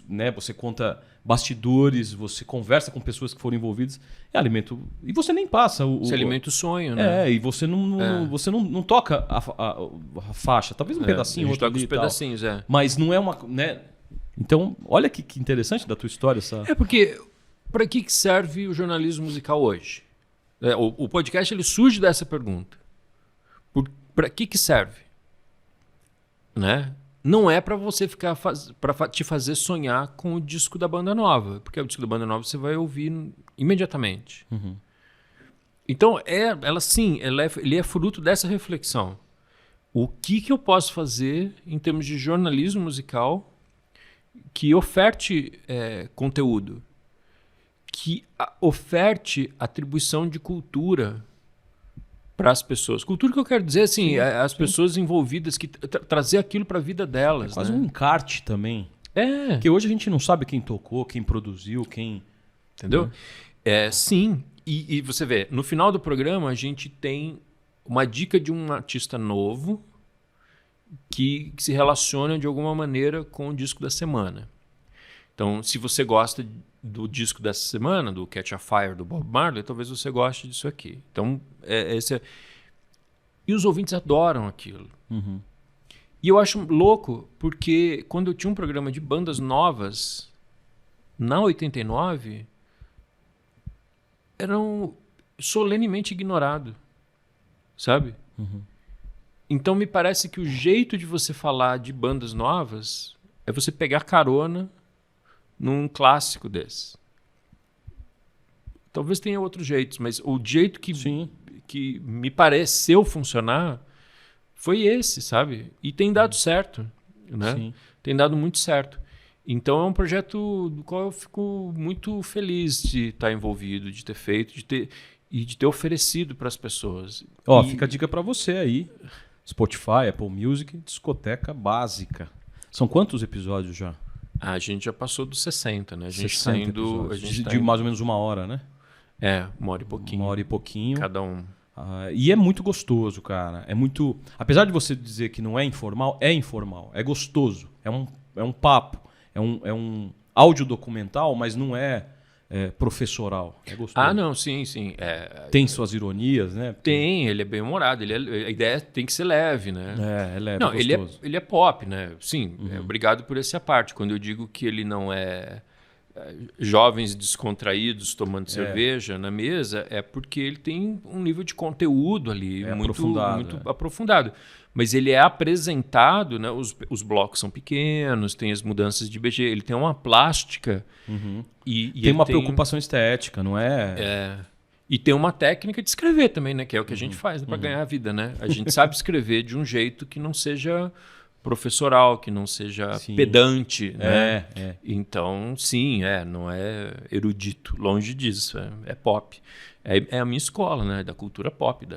né? Você conta bastidores, você conversa com pessoas que foram envolvidas, alimento. E você nem passa você alimenta o sonho, né? E você não toca a faixa, talvez um pedacinho, outro toca os pedacinhos, mas não é uma, né? Então, olha que interessante da tua história essa. Porque para que serve o jornalismo musical hoje? O podcast ele surge dessa pergunta. Para que serve? Né? Não é para você ficar para te fazer sonhar com o disco da banda nova, porque o disco da banda nova você vai ouvir imediatamente. Então, ele é fruto dessa reflexão. O que eu posso fazer em termos de jornalismo musical que oferte conteúdo, que oferte atribuição de cultura para as pessoas. Cultura que eu quero dizer, assim, as pessoas envolvidas, que trazer aquilo para a vida delas. É quase um encarte também. Porque hoje a gente não sabe quem tocou, quem produziu, quem... Entendeu? Sim. E você vê, no final do programa a gente tem uma dica de um artista novo que se relaciona de alguma maneira com o disco da semana. Então, se você gosta do disco dessa semana, do Catch a Fire, do Bob Marley, talvez você goste disso aqui. Então, E os ouvintes adoram aquilo. E eu acho louco, porque quando eu tinha um programa de bandas novas, na 89, eram solenemente ignorados, sabe? Então, me parece que o jeito de você falar de bandas novas é você pegar carona num clássico desse. Talvez tenha outros jeitos, mas o jeito que me pareceu funcionar foi esse, sabe? E tem dado certo, né? Sim. Tem dado muito certo. Então é um projeto do qual eu fico muito feliz de estar envolvido, de ter feito, de ter oferecido para as pessoas. Ó, fica a dica para você aí. Spotify, Apple Music, discoteca básica. São quantos episódios já? A gente já passou dos 60, né? A gente 60 está indo... episódios. A gente tá de mais ou menos 1 hora, né? 1 hora e pouquinho. 1 hora e pouquinho. Cada um. E é muito gostoso, cara. É muito... Apesar de você dizer que não é informal, é informal. É gostoso. É um papo. É um áudio documental, mas não é professoral. É gostoso. Ah, não, sim. Tem suas ironias, né? Tem, ele é bem humorado. A ideia tem que ser leve, né? É leve, Não, gostoso. ele é pop, né? Sim, obrigado por essa parte. Quando eu digo que ele não é jovens descontraídos tomando cerveja na mesa, é porque ele tem um nível de conteúdo ali muito aprofundado. Mas ele é apresentado, né? Os blocos são pequenos, tem as mudanças de BG, ele tem uma plástica e tem uma preocupação estética, não é? E tem uma técnica de escrever também, né? Que é o que a gente faz para ganhar a vida, né? A gente sabe escrever de um jeito que não seja professoral, que não seja pedante, né? Então, sim, não é erudito, longe disso, é pop. É a minha escola, né? Da cultura pop,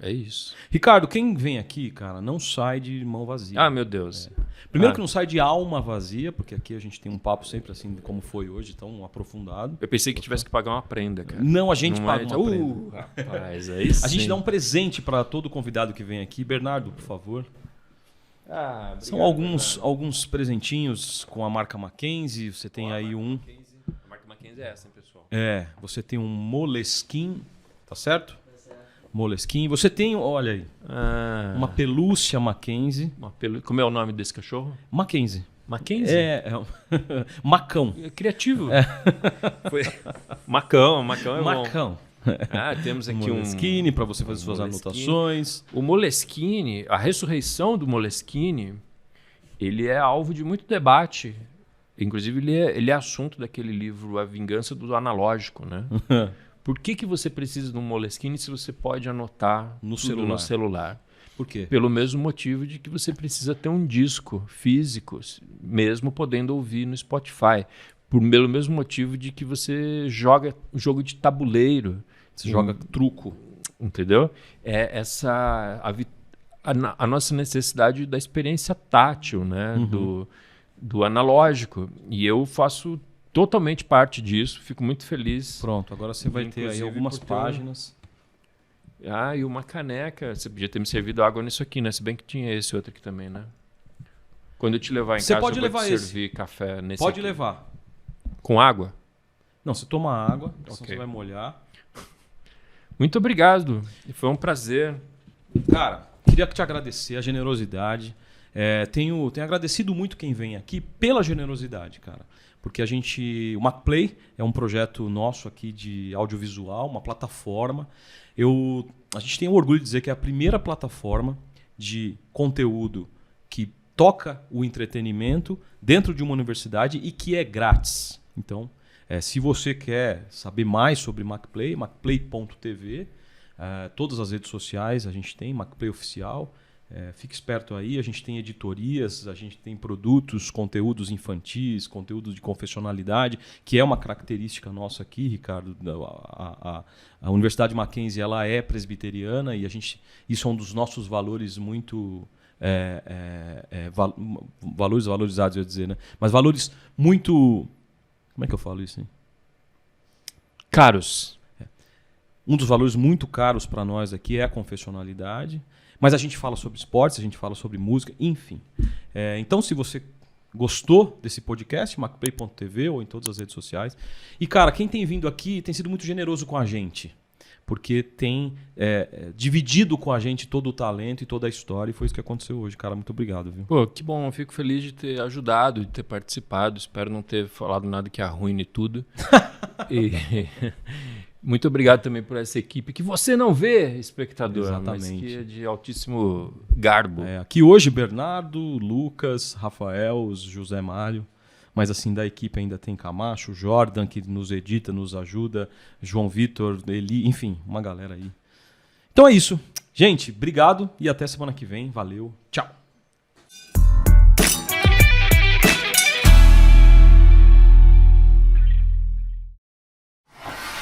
é isso. Ricardo, quem vem aqui, cara, não sai de mão vazia. Ah, meu Deus. Primeiro que não sai de alma vazia, porque aqui a gente tem um papo sempre assim, como foi hoje, tão aprofundado. Eu pensei que tivesse que pagar uma prenda, cara. Não, a gente paga uma prenda. Rapaz, aí sim. A gente dá um presente para todo convidado que vem aqui. Bernardo, por favor. Obrigado, são alguns presentinhos com a marca Mackenzie. Você tem aí um... A marca Mackenzie é essa, hein, pessoal? Você tem um Moleskine, tá certo? Moleskine. Você tem, olha aí, uma pelúcia Mackenzie. Como é o nome desse cachorro? Mackenzie. Mackenzie? Macão. É criativo. Macão é Macão. bom. Temos aqui Moleskine para você fazer suas anotações. O Moleskine, a ressurreição do Moleskine, ele é alvo de muito debate. Inclusive, ele é assunto daquele livro A Vingança do Analógico, né? Por que você precisa de um Moleskine se você pode anotar no celular? Por quê? Pelo mesmo motivo de que você precisa ter um disco físico, mesmo podendo ouvir no Spotify. Pelo mesmo motivo de que você joga um jogo de tabuleiro. Você joga truco. Entendeu? A nossa necessidade da experiência tátil, né? Do analógico. E eu faço totalmente parte disso. Fico muito feliz. Pronto, agora você vai ter aí algumas páginas. E uma caneca. Você podia ter me servido água nisso aqui, né? Se bem que tinha esse outro aqui também, né? Quando eu te levar em casa, eu vou te servir café nesse Pode aqui. levar. Com água? Não, você toma água, senão você vai molhar. Muito obrigado. Foi um prazer. Cara, queria te agradecer a generosidade. Tenho agradecido muito quem vem aqui pela generosidade, cara. Porque o MacPlay é um projeto nosso aqui de audiovisual, uma plataforma. A gente tem o orgulho de dizer que é a primeira plataforma de conteúdo que toca o entretenimento dentro de uma universidade e que é grátis. Então, se você quer saber mais sobre MacPlay, macplay.tv, todas as redes sociais a gente tem, MacPlay Oficial. Fique esperto aí, a gente tem editorias, a gente tem produtos, conteúdos infantis, conteúdos de confessionalidade, que é uma característica nossa aqui, Ricardo. A Universidade Mackenzie ela é presbiteriana e isso é um dos nossos valores muito... valores valorizados, eu ia dizer, né? Mas valores muito... Como é que eu falo isso, hein? Caros. Um dos valores muito caros para nós aqui é a confessionalidade. Mas a gente fala sobre esportes, a gente fala sobre música, enfim. Então, se você gostou desse podcast, macplay.tv ou em todas as redes sociais. E, cara, quem tem vindo aqui tem sido muito generoso com a gente. Porque tem dividido com a gente todo o talento e toda a história. E foi isso que aconteceu hoje, cara. Muito obrigado, viu? Pô, que bom. Eu fico feliz de ter ajudado, de ter participado. Espero não ter falado nada que arruine tudo. Muito obrigado também por essa equipe que você não vê, espectador. Exatamente. Mas que é de altíssimo garbo. Aqui hoje, Bernardo, Lucas, Rafael, José Mário. Mas assim, da equipe ainda tem Camacho, Jordan, que nos edita, nos ajuda, João Vitor, Eli, enfim, uma galera aí. Então é isso. Gente, obrigado e até semana que vem. Valeu. Tchau.